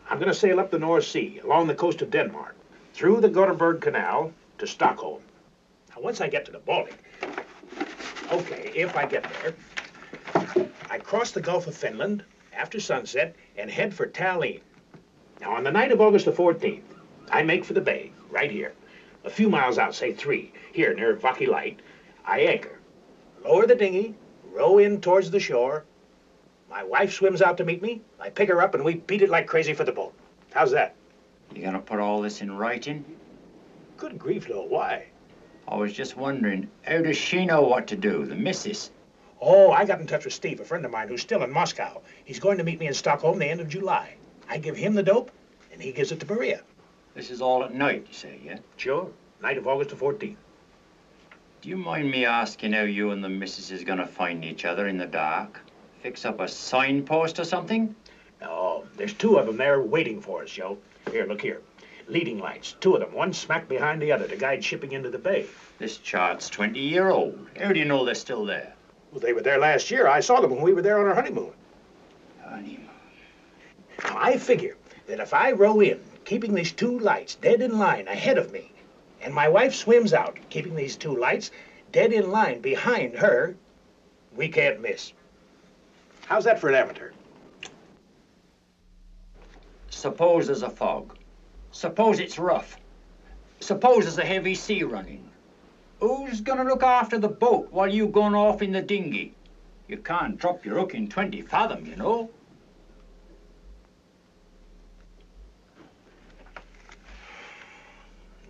I'm going to sail up the North Sea, along the coast of Denmark, through the Gothenburg Canal to Stockholm. Now, once I get to the Baltic, okay, if I get there, I cross the Gulf of Finland after sunset and head for Tallinn. Now, on the night of August the 14th, I make for the bay, right here. A few miles out, say 3, here near Vaki Light, I anchor. Lower the dinghy, row in towards the shore. My wife swims out to meet me. I pick her up and we beat it like crazy for the boat. How's that? You gonna put all this in writing? Good grief, Lil, why? I was just wondering, how does she know what to do, the missus? Oh, I got in touch with Steve, a friend of mine who's still in Moscow. He's going to meet me in Stockholm the end of July. I give him the dope, and he gives it to Maria. This is all at night, you say, yeah? Sure. Night of August the 14th. Do you mind me asking how you and the missus is gonna find each other in the dark? Fix up a signpost or something? No, there's 2 of them there waiting for us, Joe. Here, look here. Leading lights, 2 of them, one smack behind the other to guide shipping into the bay. This chart's 20-year-old. How do you know they're still there? Well, they were there last year. I saw them when we were there on our honeymoon. Honeymoon? Now, I figure that if I row in, keeping these 2 lights dead in line ahead of me, and my wife swims out, keeping these 2 lights dead in line behind her, we can't miss. How's that for an amateur? Suppose there's a fog. Suppose it's rough. Suppose there's a heavy sea running. Who's gonna look after the boat while you going off in the dinghy? You can't drop your hook in 20 fathom, you know.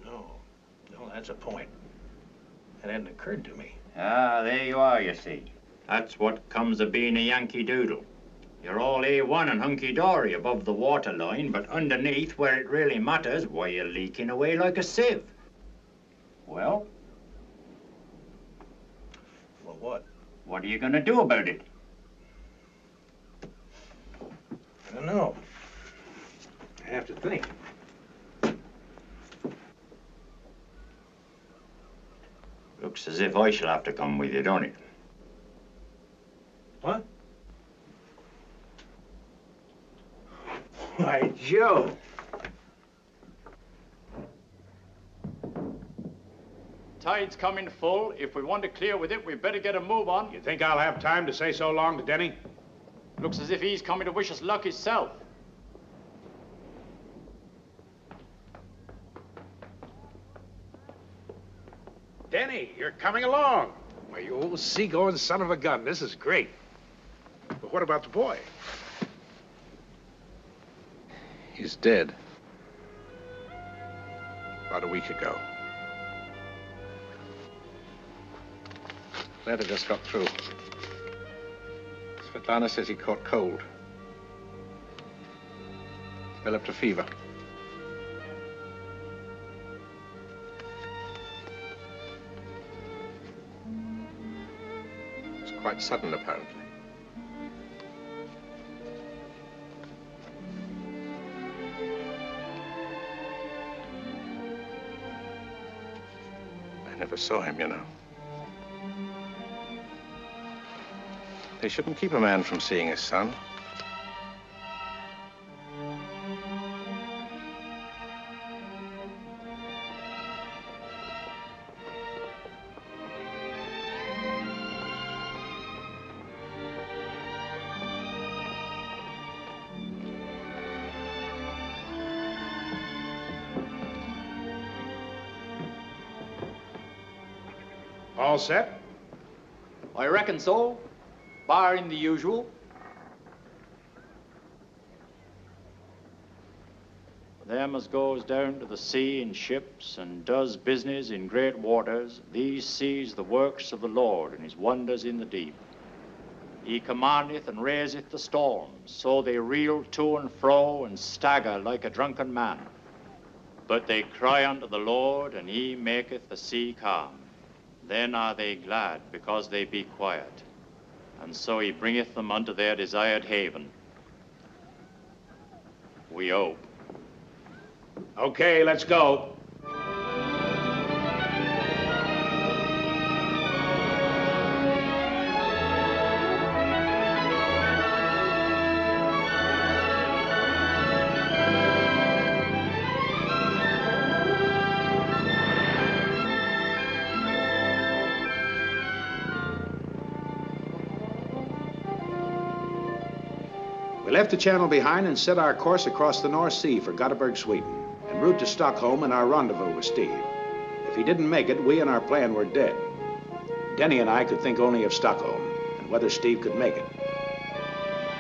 No, that's a point. That hadn't occurred to me. Ah, there you are, you see. That's what comes of being a Yankee Doodle. You're all A1 and hunky-dory above the waterline, but underneath, where it really matters, why, you're leaking away like a sieve. Well? Well, what? What are you gonna do about it? I don't know. I have to think. Looks as if I shall have to come with you, don't it? What? Why, Joe. Tide's coming full. If we want to clear with it, we better get a move on. You think I'll have time to say so long to Denny? Looks as if he's coming to wish us luck himself. Denny, you're coming along. Why, you old seagoing son of a gun. This is great. But what about the boy? He's dead. About a week ago. Letter just got through. Svetlana says he caught cold. Developed a fever. It's quite sudden, apparently. I never saw him, you know. They shouldn't keep a man from seeing his son. All set? I reckon so, barring the usual. Them as goes down to the sea in ships and does business in great waters, these sees the works of the Lord and his wonders in the deep. He commandeth and raiseth the storms, so they reel to and fro and stagger like a drunken man. But they cry unto the Lord, and he maketh the sea calm. Then are they glad, because they be quiet. And so he bringeth them unto their desired haven. We hope. Okay, let's go. We left the channel behind and set our course across the North Sea for Gothenburg, Sweden, en route to Stockholm and our rendezvous with Steve. If he didn't make it, we and our plan were dead. Denny and I could think only of Stockholm and whether Steve could make it.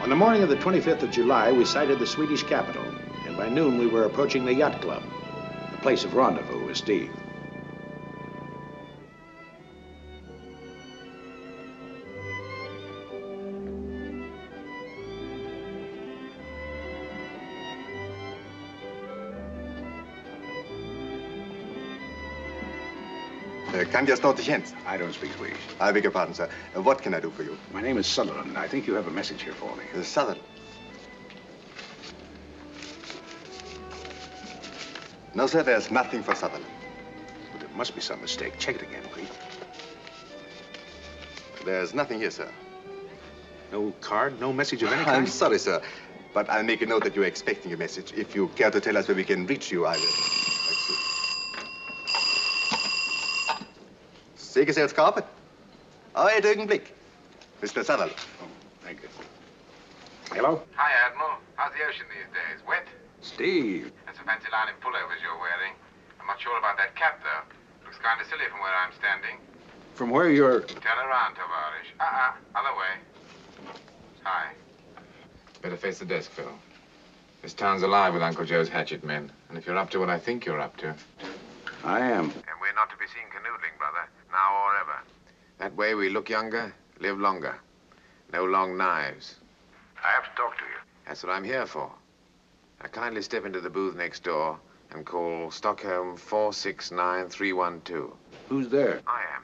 On the morning of the 25th of July, we sighted the Swedish capital, and by noon we were approaching the yacht club, the place of rendezvous with Steve. Kan jag stå till tjänst? I don't speak Swedish. I beg your pardon, sir. What can I do for you? My name is Sutherland. I think you have a message here for me. Sutherland? No, sir, there's nothing for Sutherland. Well, there must be some mistake. Check it again, please. There's nothing here, sir. No card, no message of any kind? I'm sorry, sir, but I'll make a note that you're expecting a message. If you care to tell us where we can reach you, I will. Säkerhetsskapet. Ja, ett ögonblick. Mr. Sutherland. Oh, thank you. Hello? Hi, Admiral. How's the ocean these days? Wet? Steve. That's a fancy line of pullovers you're wearing. I'm not sure about that cap, though. Looks kind of silly from where I'm standing. From where you're... Turn around, Tovarish. Other way. Hi. Better face the desk, Phil. This town's alive with Uncle Joe's hatchet men. And if you're up to what I think you're up to... I am. And we're not to be seen canoodling, brother. Now or ever. That way we look younger, live longer. No long knives. I have to talk to you. That's what I'm here for. Now kindly step into the booth next door and call Stockholm 469312. Who's there? I am.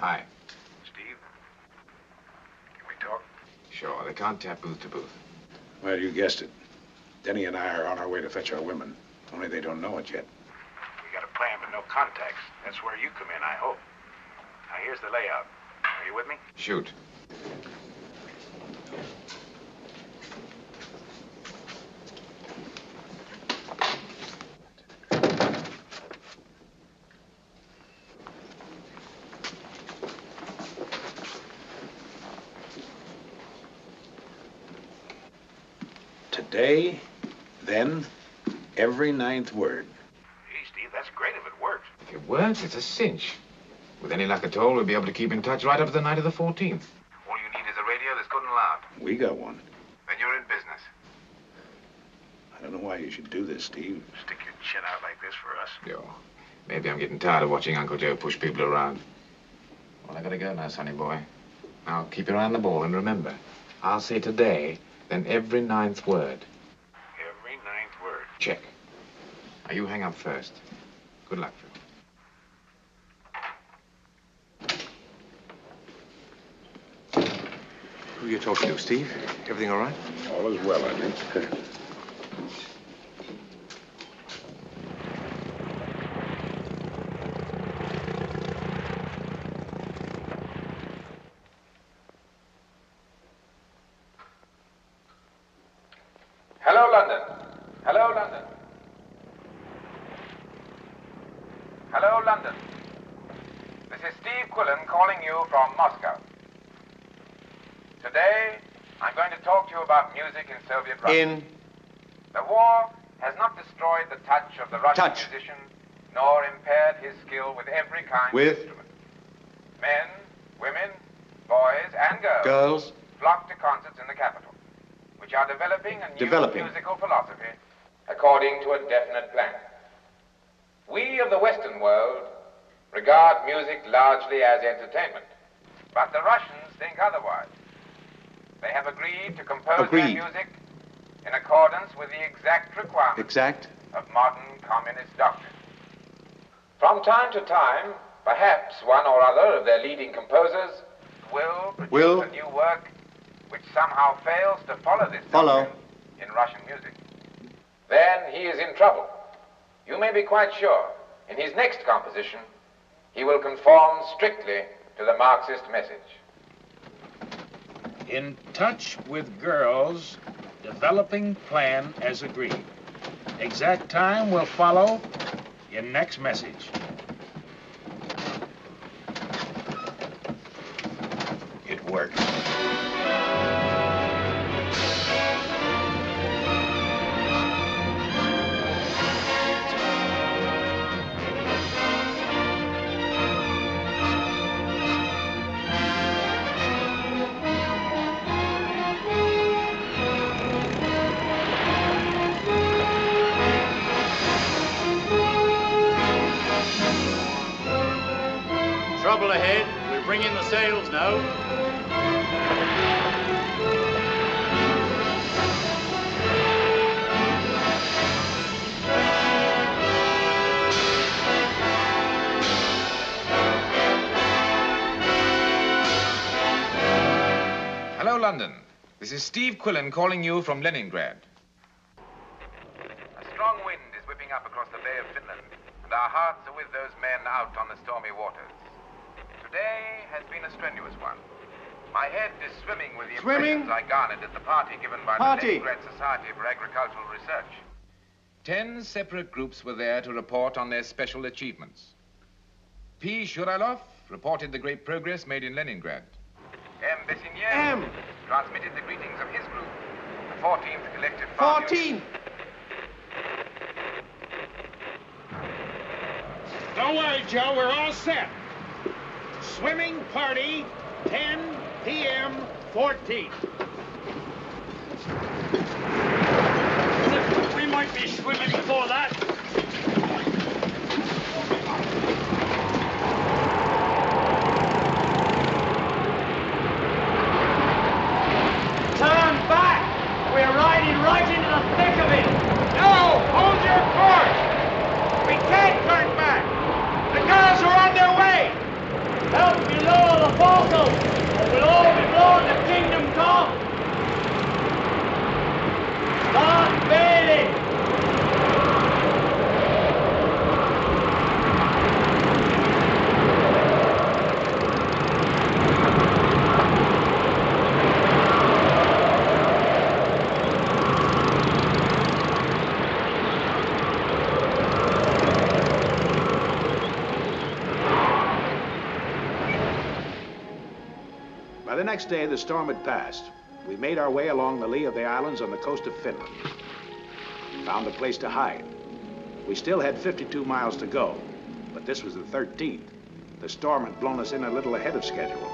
Hi. Steve? Can we talk? Sure, they can't tap booth to booth. Well, you guessed it. Denny and I are on our way to fetch our women. Only they don't know it yet. We got a plan but no contacts. That's where you come in, I hope. Now, here's the layout. Are you with me? Shoot. Today, then, every ninth word. Hey, Steve, that's great if it works. If it works, it's a cinch. With any luck at all, we'll be able to keep in touch right up to the night of the 14th. All you need is a radio that's good and loud. We got one. Then you're in business. I don't know why you should do this, Steve. Stick your chin out like this for us. Maybe I'm getting tired of watching Uncle Joe push people around. Well, I gotta go now, sonny boy. Now, keep your eye on the ball, and remember, I'll say today, then every ninth word. Every ninth word. Check. Now, you hang up first. Good luck, Phil. Who are you talking to, Steve? Everything all right? All is well, I think. Hello, London. Hello, London. This is Steve Quillen calling you from Moscow. Today, I'm going to talk to you about music in Soviet Russia. The war has not destroyed the touch of the Russian musician, nor impaired his skill with every kind of instrument. Men, women, boys, and girls flock to concerts in the capital, which are developing a new musical philosophy according to a definite plan. We of the Western world regard music largely as entertainment, but the Russians think otherwise. They have agreed to compose their music in accordance with the exact requirements of modern communist doctrine. From time to time, perhaps one or other of their leading composers will produce a new work which somehow fails to follow this doctrine in Russian music. Then he is in trouble. You may be quite sure, in his next composition, he will conform strictly to the Marxist message. In touch with girls, developing plan as agreed. Exact time will follow in next message. It works. Trouble ahead. We'll bring in the sails now. Hello, London. This is Steve Quillen calling you from Leningrad. A strong wind is whipping up across the Bay of Finland, and our hearts are with those men out on the stormy waters. Today has been a strenuous one. My head is swimming with the impressions I garnered at the party given by the Leningrad Society for Agricultural Research. 10 separate groups were there to report on their special achievements. P. Shuralov reported the great progress made in Leningrad. M. Bessignier transmitted the greetings of his group, the 14th Collective Farm Union. Don't worry, Joe, we're all set. Swimming party, 10 p.m. 14. We might be swimming before that. Turn back! We're riding right into the thick of it! No! Hold your course! We can't turn back! The girls are on their way! Help below the forecastle, or we'll all be blown to kingdom come! Start bailing! By the next day, the storm had passed. We made our way along the lee of the islands on the coast of Finland. Found a place to hide. We still had 52 miles to go, but this was the 13th. The storm had blown us in a little ahead of schedule.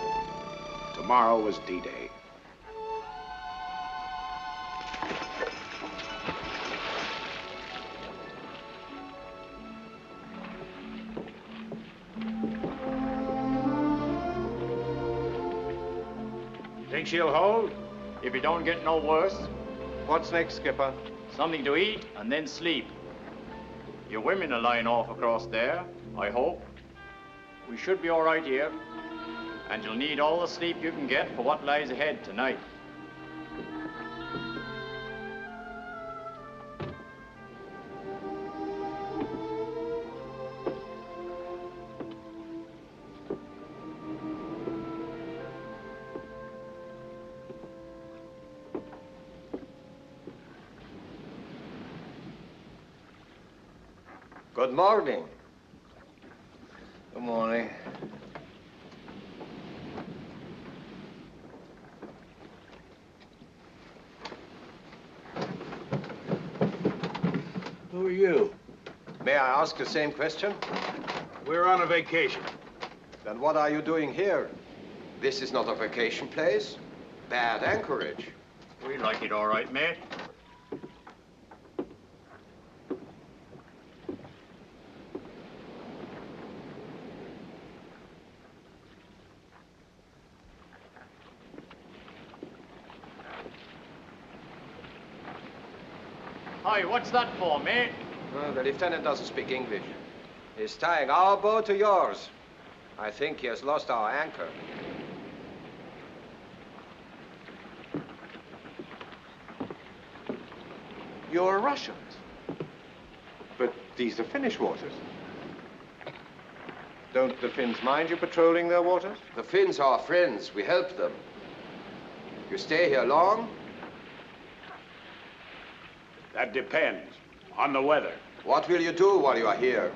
Tomorrow was D-Day. Think she'll hold? If it don't get no worse. What's next, Skipper? Something to eat and then sleep. Your women are lying off across there, I hope. We should be all right here. And you'll need all the sleep you can get for what lies ahead tonight. Good morning. Good morning. Who are you? May I ask the same question? We're on a vacation. Then what are you doing here? This is not a vacation place. Bad anchorage. We like it all right, mate. Hi, what's that for, mate? The lieutenant doesn't speak English. He's tying our boat to yours. I think he has lost our anchor. You're Russians. But these are Finnish waters. Don't the Finns mind you patrolling their waters? The Finns are friends. We help them. You stay here long? That depends on the weather. What will you do while you are here?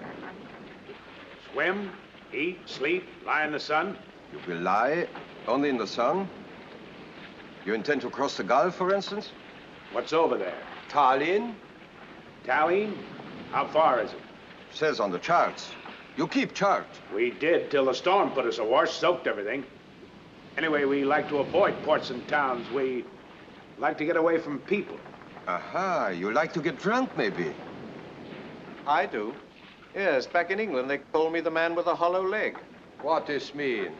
Swim, eat, sleep, lie in the sun. You will lie only in the sun? You intend to cross the Gulf, for instance? What's over there? Tallinn? Tallinn? How far is it? Says on the charts. You keep chart. We did till the storm put us awash, soaked everything. Anyway, we like to avoid ports and towns. We like to get away from people. Aha, you like to get drunk, maybe? I do. Yes, back in England, they call me the man with a hollow leg. What this means?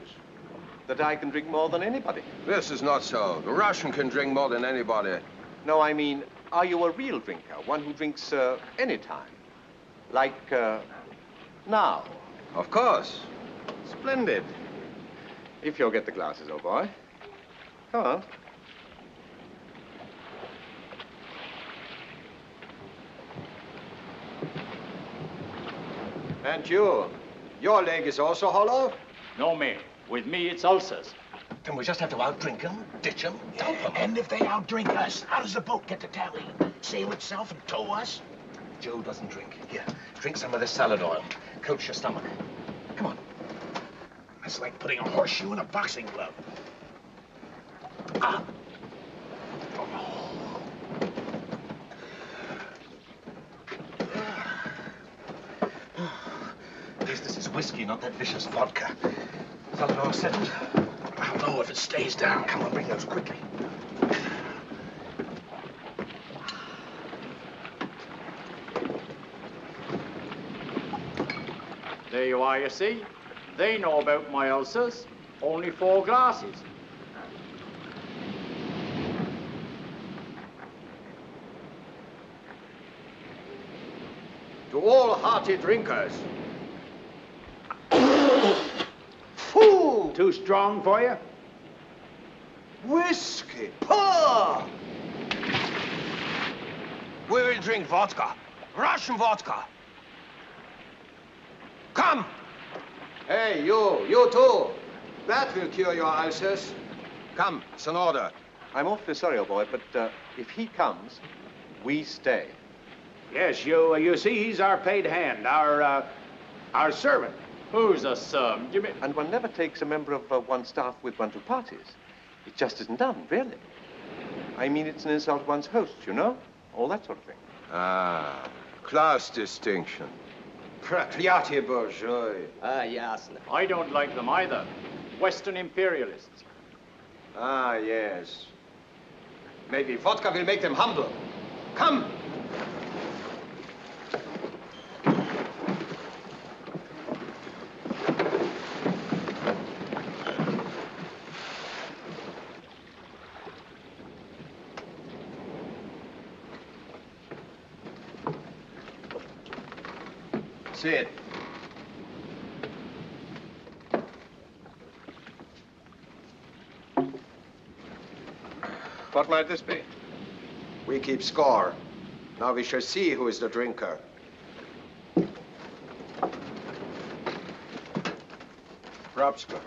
That I can drink more than anybody. This is not so. The Russian can drink more than anybody. No, I mean, are you a real drinker? One who drinks any time? Like, now? Of course. Splendid. If you'll get the glasses, old boy. Come on. And you? Your leg is also hollow? No, mate. With me, it's ulcers. Then we just have to outdrink them, ditch them, dump them. And if they outdrink us, how does the boat get to Tallinn? Sail itself and tow us? Joe doesn't drink. Here, drink some of this salad oil. Coats your stomach. Come on. That's like putting a horseshoe in a boxing glove. Ah. At least this is whiskey, not that vicious vodka. Salad oil settled? I'll know if it stays down. Come on, bring those quickly. There you are, you see. They know about my ulcers. Only 4 glasses. To all hearty drinkers. Fool! Too strong for you? Whiskey! Pour! We will drink vodka. Russian vodka. Come! Hey, you too. That will cure your ulcers. Come, it's an order. I'm awfully sorry, old boy, but if he comes, we stay. Yes, you see, he's our paid hand, our servant. Who's a servant? You mean? And one never takes a member of one's staff with one to parties. It just isn't done, really. I mean, it's an insult to one's host, you know? All that sort of thing. Ah, class distinction. Propriety bourgeois. Ah, yes. I don't like them either. Western imperialists. Ah, yes. Maybe vodka will make them humble. Come! Sit. What might this be? We keep score. Now we shall see who is the drinker. Hrabska.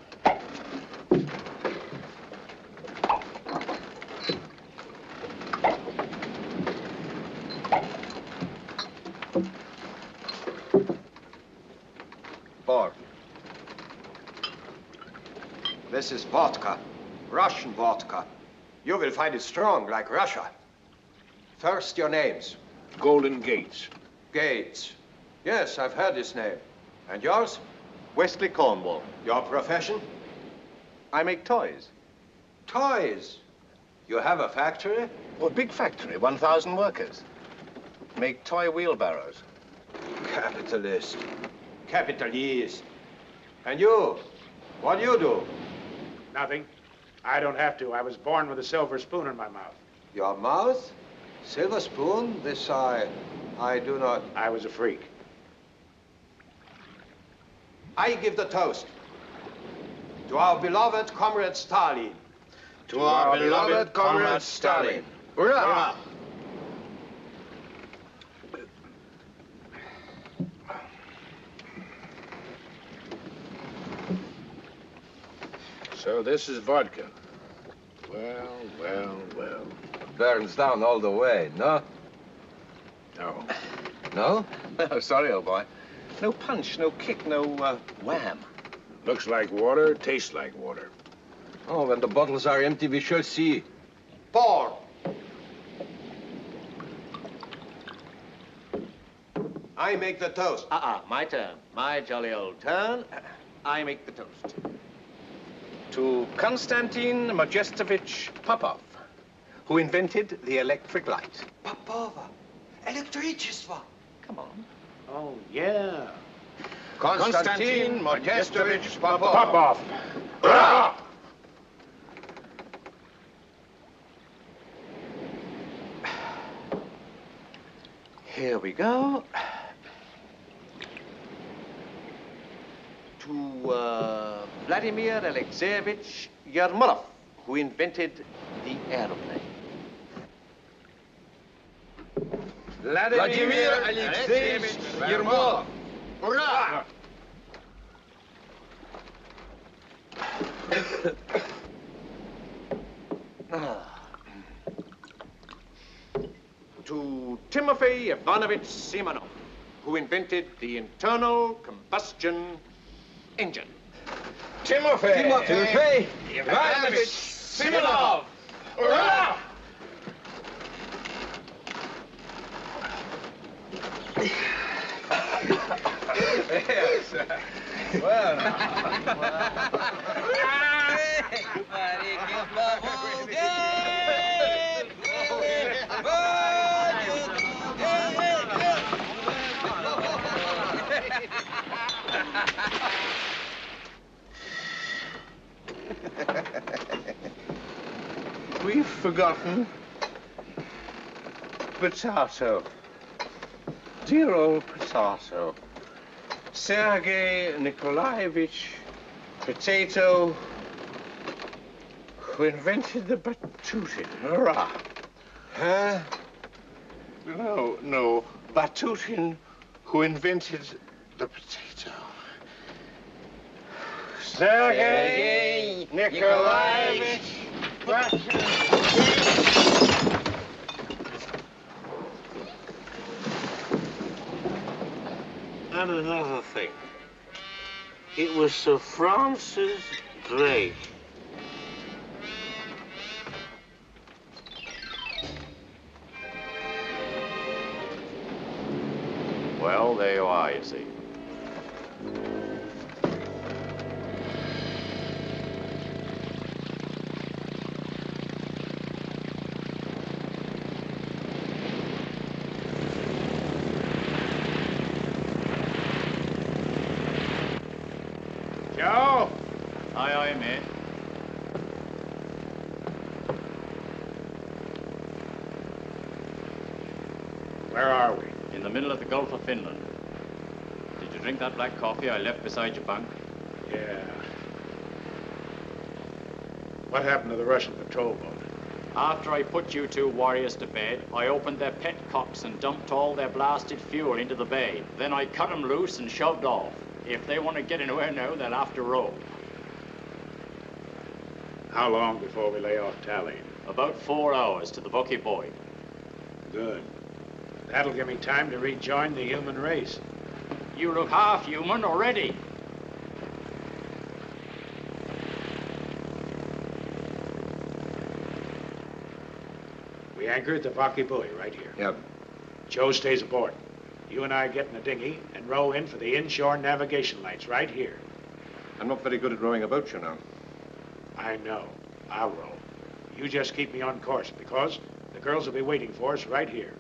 This is vodka. Russian vodka. You will find it strong, like Russia. First, your names. Golden Gates. Gates. Yes, I've heard this name. And yours? Wesley Cornwall. Your profession? I make toys. Toys? You have a factory? Well, a big factory, 1,000 workers. Make toy wheelbarrows. Capitalist. Capitalist. And you? What do you do? Nothing. I don't have to. I was born with a silver spoon in my mouth. Your mouth? Silver spoon? This I do not... I was a freak. I give the toast. To our beloved Comrade Stalin. To our beloved Comrade Stalin. Hurrah! So this is vodka. Well, well, well. Burns down all the way, no? No. No? Oh, sorry, old boy. No punch, no kick, no wham. Looks like water, tastes like water. Oh, when the bottles are empty, we shall see. Pour! I make the toast. My turn. My jolly old turn. I make the toast. To Konstantin Majestovich Popov, who invented the electric light. Popova. Electrичество. Come on. Oh, yeah. Konstantin Majestovich Popov. Popov. Hurrah! Here we go. To Vladimir Alexeyevich Yermolov, who invented the airplane. Vladimir Alexeyevich Yermolov. Hurrah! To Timofey Ivanovich Simonov, who invented the internal combustion engine. Timofey Ivanovich Simonov. Hurrah! Yes. Well, We've forgotten potato. Dear old potato. Sergei Nikolaevich Potato, who invented the Batutin. Hurrah! Huh? No. Batutin, who invented the potato. Sergei Nikolaevich Batutin. And another thing. It was Sir Francis Drake. Well, there you are, you see. Joe? Aye, mate. Where are we? In the middle of the Gulf of Finland. Did you drink that black coffee I left beside your bunk? Yeah. What happened to the Russian patrol boat? After I put you two warriors to bed, I opened their pet cocks and dumped all their blasted fuel into the bay. Then I cut them loose and shoved off. If they want to get anywhere now, they'll have to row. How long before we lay off Tallinn? About 4 hours to the Bucky Boy. Good. That'll give me time to rejoin the human race. You look half human already. anchor at the Pocky Buoy, right here. Yep. Joe stays aboard. You and I get in the dinghy and row in for the inshore navigation lights, right here. I'm not very good at rowing a boat, you know. I know. I'll row. You just keep me on course, because the girls will be waiting for us right here.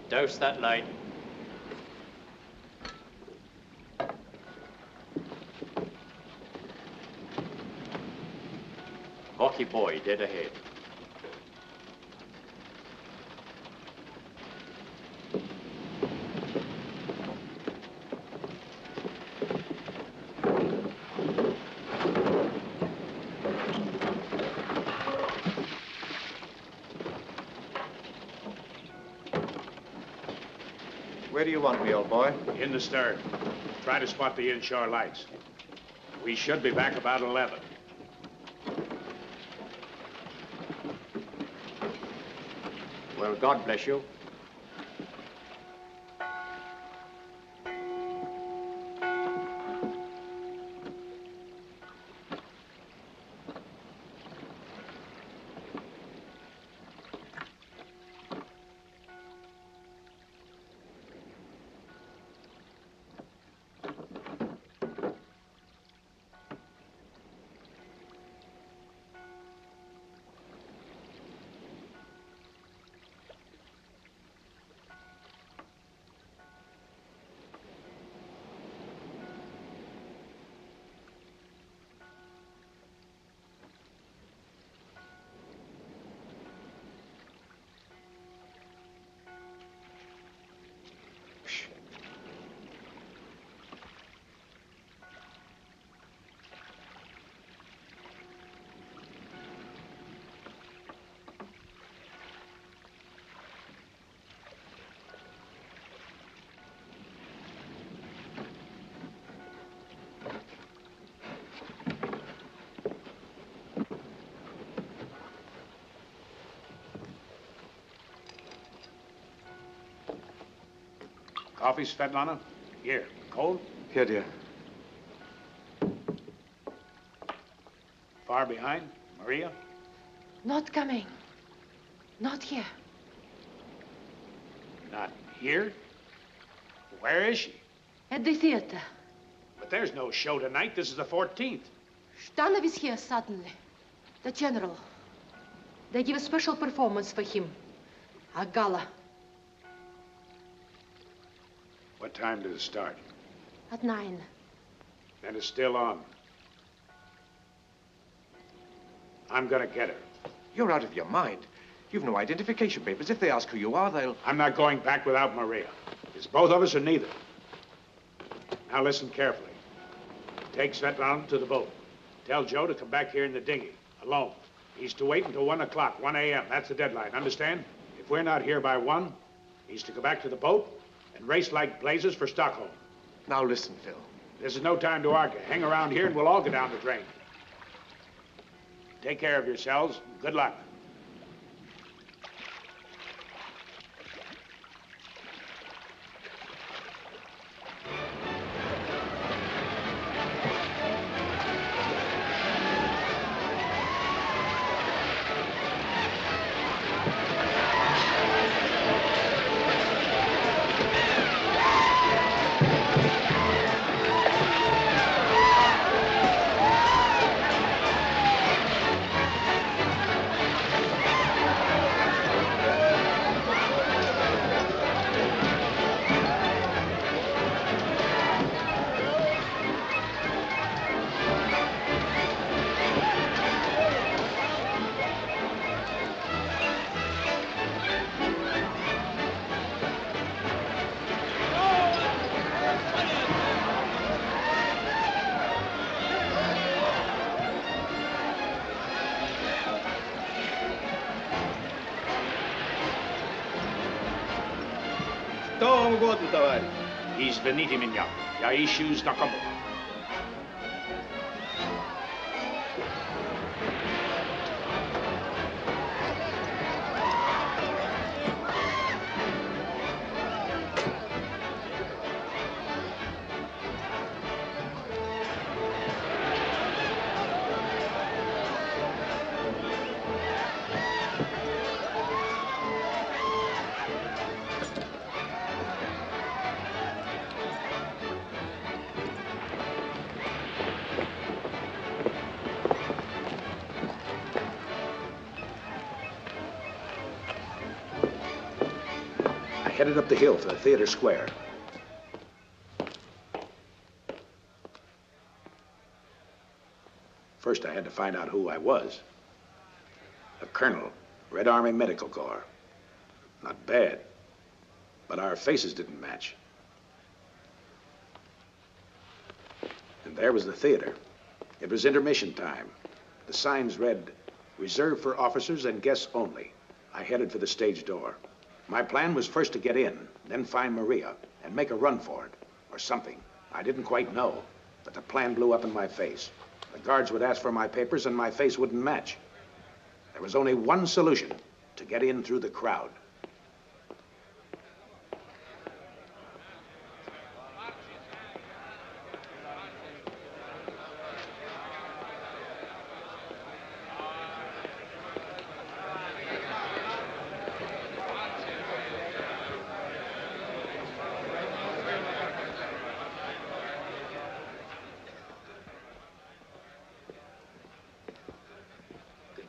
Douse that light. Pocky Buoy, dead ahead. Where do you want me, old boy? In the stern. Try to spot the inshore lights. We should be back about 11. Well, God bless you. Coffee, Svetlana? Here. Cold? Here, dear. Far behind? Maria? Not coming. Not here. Not here? Where is she? At the theater. But there's no show tonight. This is the 14th. Stanov is here suddenly. The general. They give a special performance for him. A gala. What time does it start? At 9. And it's still on. I'm gonna get her. You're out of your mind. You've no identification papers. If they ask who you are, they'll... I'm not going back without Maria. It's both of us or neither. Now listen carefully. Take Svetlana to the boat. Tell Joe to come back here in the dinghy, alone. He's to wait until 1 o'clock, 1 a.m. That's the deadline, understand? If we're not here by 1, he's to go back to the boat and race like blazes for Stockholm. Now listen, Phil. This is no time to argue. Hang around here and we'll all go down the drain. Take care of yourselves. Good luck. Что вам угодно, товарищ? Извините меня, я ищу знакомого. headed up the hill for the theater square. First, I had to find out who I was. A colonel, Red Army Medical Corps. Not bad, but our faces didn't match. And there was the theater. It was intermission time. The signs read, "Reserved for officers and guests only." I headed for the stage door. My plan was first to get in, then find Maria, and make a run for it, or something. I didn't quite know, but the plan blew up in my face. The guards would ask for my papers, and my face wouldn't match. There was only one solution, to get in through the crowd.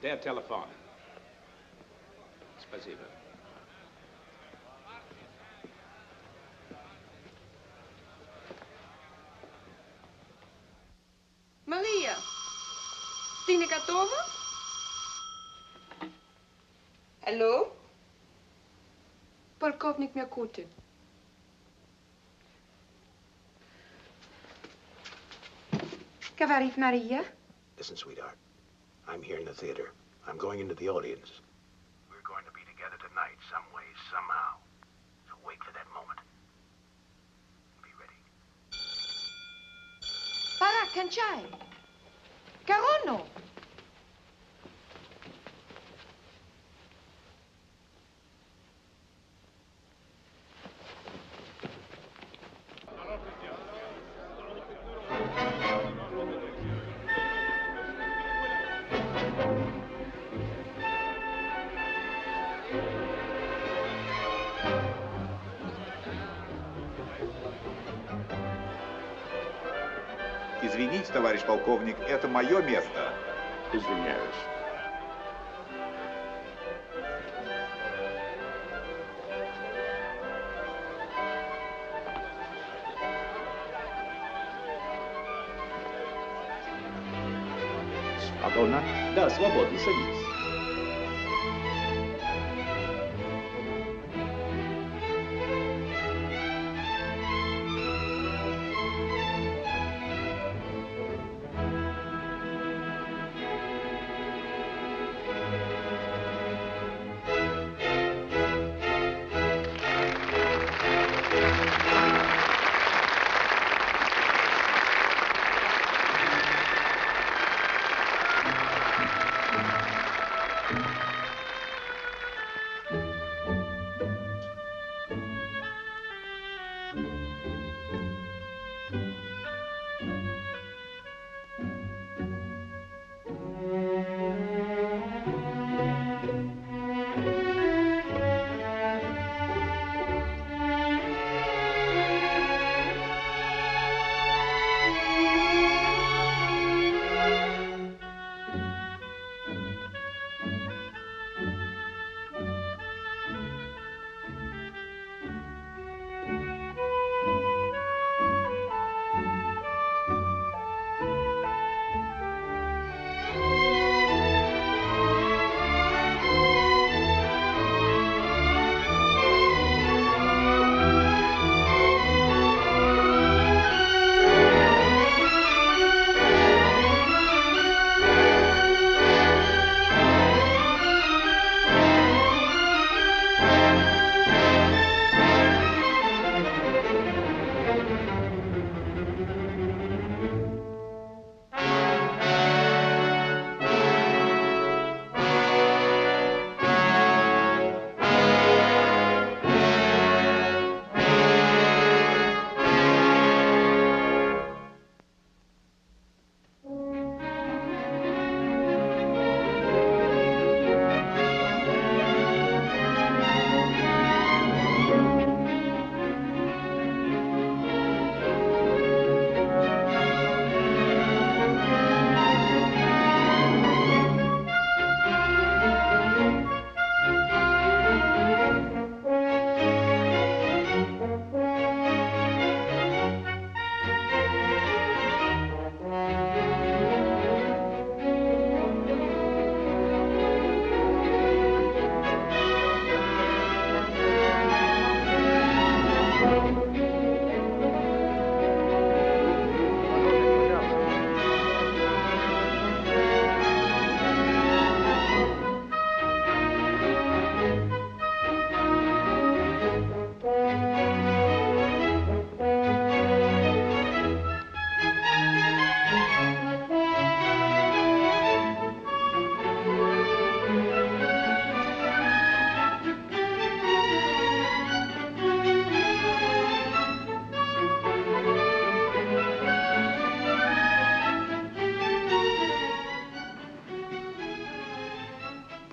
Der Telefon. Спасибо. Maria, ты не готова? Алло? Полковник Мякутин. Говорит Мария. Listen, sweetheart. I'm here in the theater. I'm going into the audience. We're going to be together tonight, some way, somehow. So wait for that moment. Be ready. Пора, кончай. Корону. Извините, товарищ полковник, это мое место. Извиняюсь. Свободно? Да, свободно, садитесь.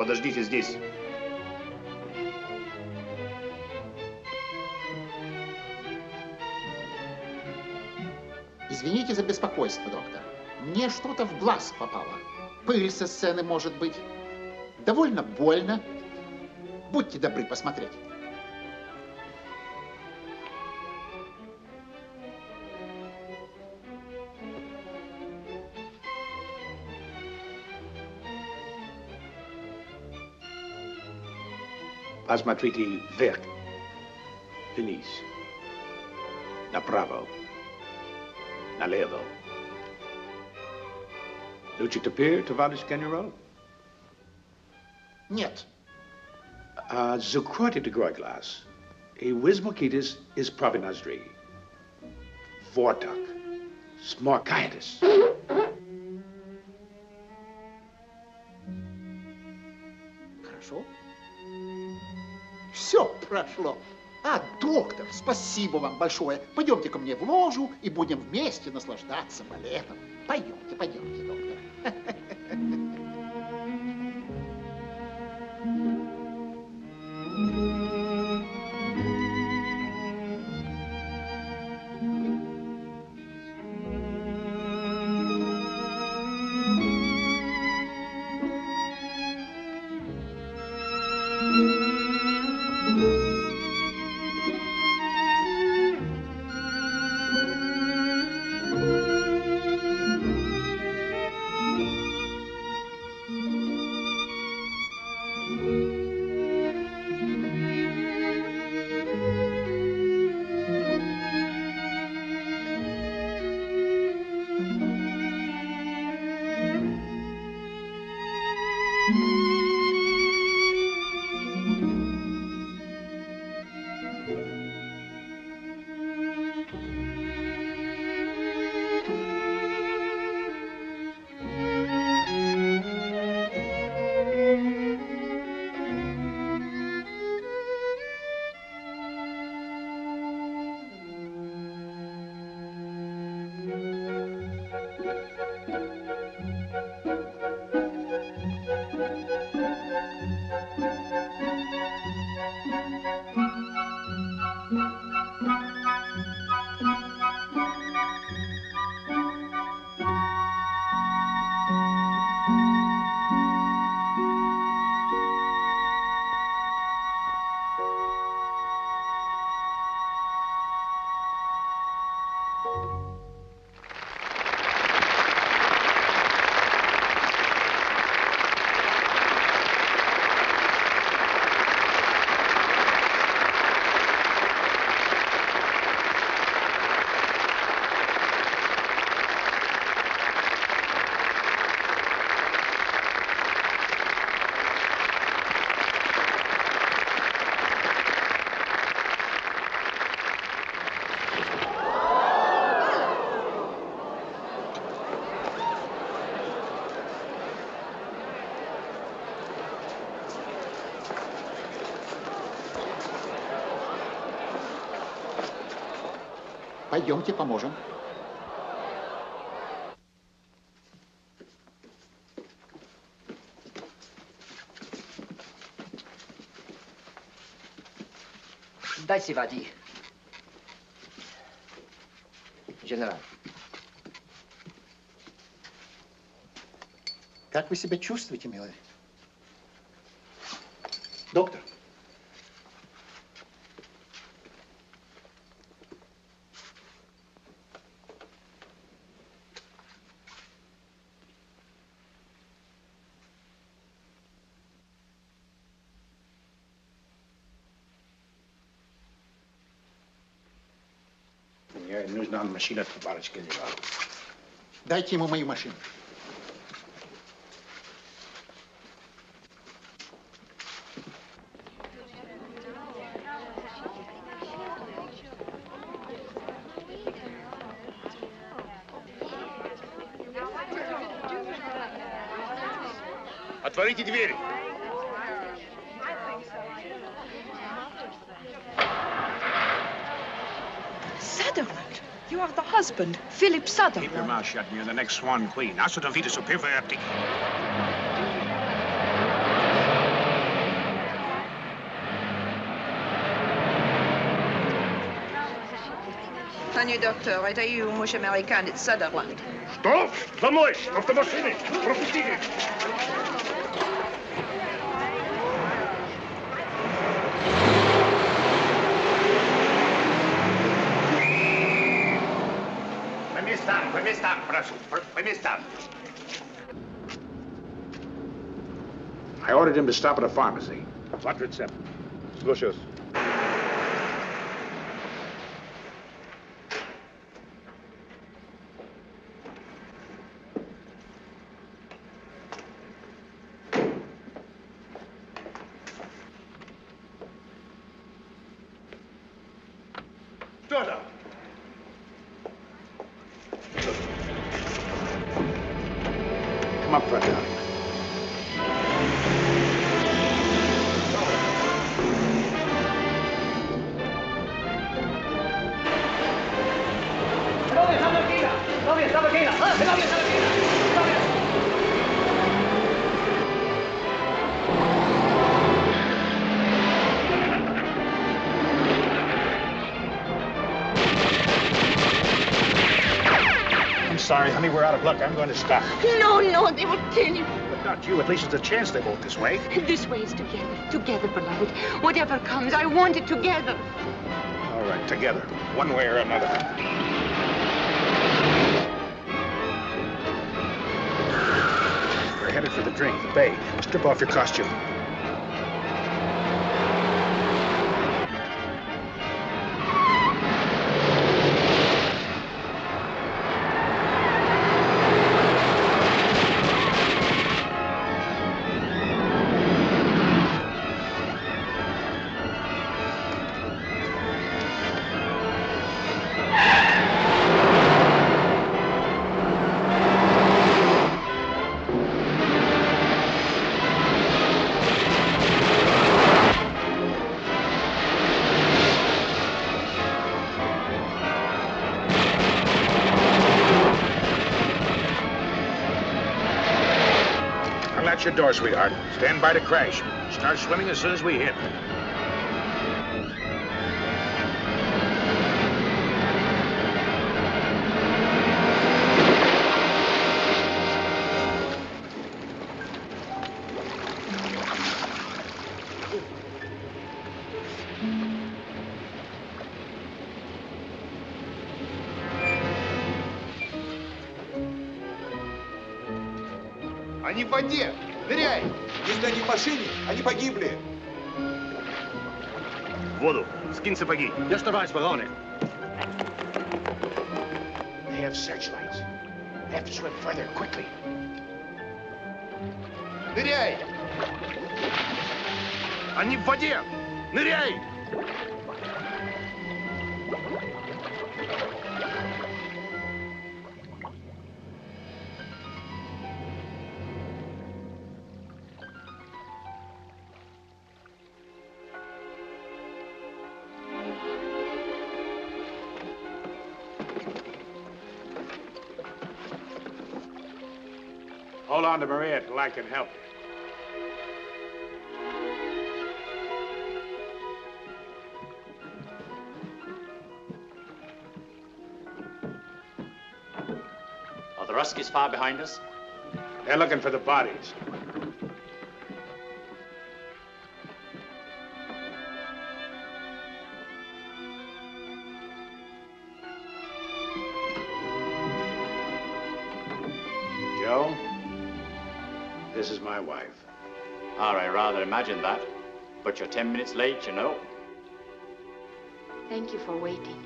Подождите здесь. Извините за беспокойство, доктор. Мне что-то в глаз попало. Пыль со сцены, может быть. Довольно больно. Будьте добры посмотреть. Посмотрите вверх. Вниз. Направо. Налево. Лучше теперь, товарищ генерал? Нет. Закройте другой глаз. И возьмите из правой ноздри. Вот так. Сморкайтесь. Хорошо. Все прошло. А, доктор, спасибо вам большое. Пойдемте ко мне в ложу и будем вместе наслаждаться балетом. Пойдемте, пойдемте, доктор. Пойдемте, поможем. Дайте воды. Генерал. Как вы себя чувствуете, милый? Доктор. Мне нужна машина, товарищ генерал. Дайте ему мою машину. Отворите дверь. Sutherland, you are the husband, Philip Sutherland. Keep your mouth shut and you're the next Swan Queen. Alltså, de vida superior. Panie doktor, это you muž amerikanец Sutherland. Что? За мной! Автомашины! Пропустите! По местам, прошу, по местам. I ordered him to stop at a pharmacy. What recept? Слушаюсь. Что там? Come up front, darling. I'm sorry, honey, we're out of luck. I'm going to stop. No, no, they will kill you. But not you. At least there's a chance they vote this way. This way is together. Together, beloved. Whatever comes, I want it together. All right, together. One way or another. We're headed for the drink, the bay. Strip off your costume. Unlatch your door, sweetheart. Stand by to crash. Start swimming as soon as we hit. Они в воде! Ныряй! Если они в машине, они погибли! В воду! Скинь сапоги! Не оставайся, вагоны! They have searchlights. They have to swim further, quickly. Ныряй! Они в воде! Ныряй! Hold on to Maria till I can help you. Are the Ruskies far behind us? They're looking for the bodies. Joe, this is my wife. I rather imagined that. But you're 10 minutes late, you know. Thank you for waiting.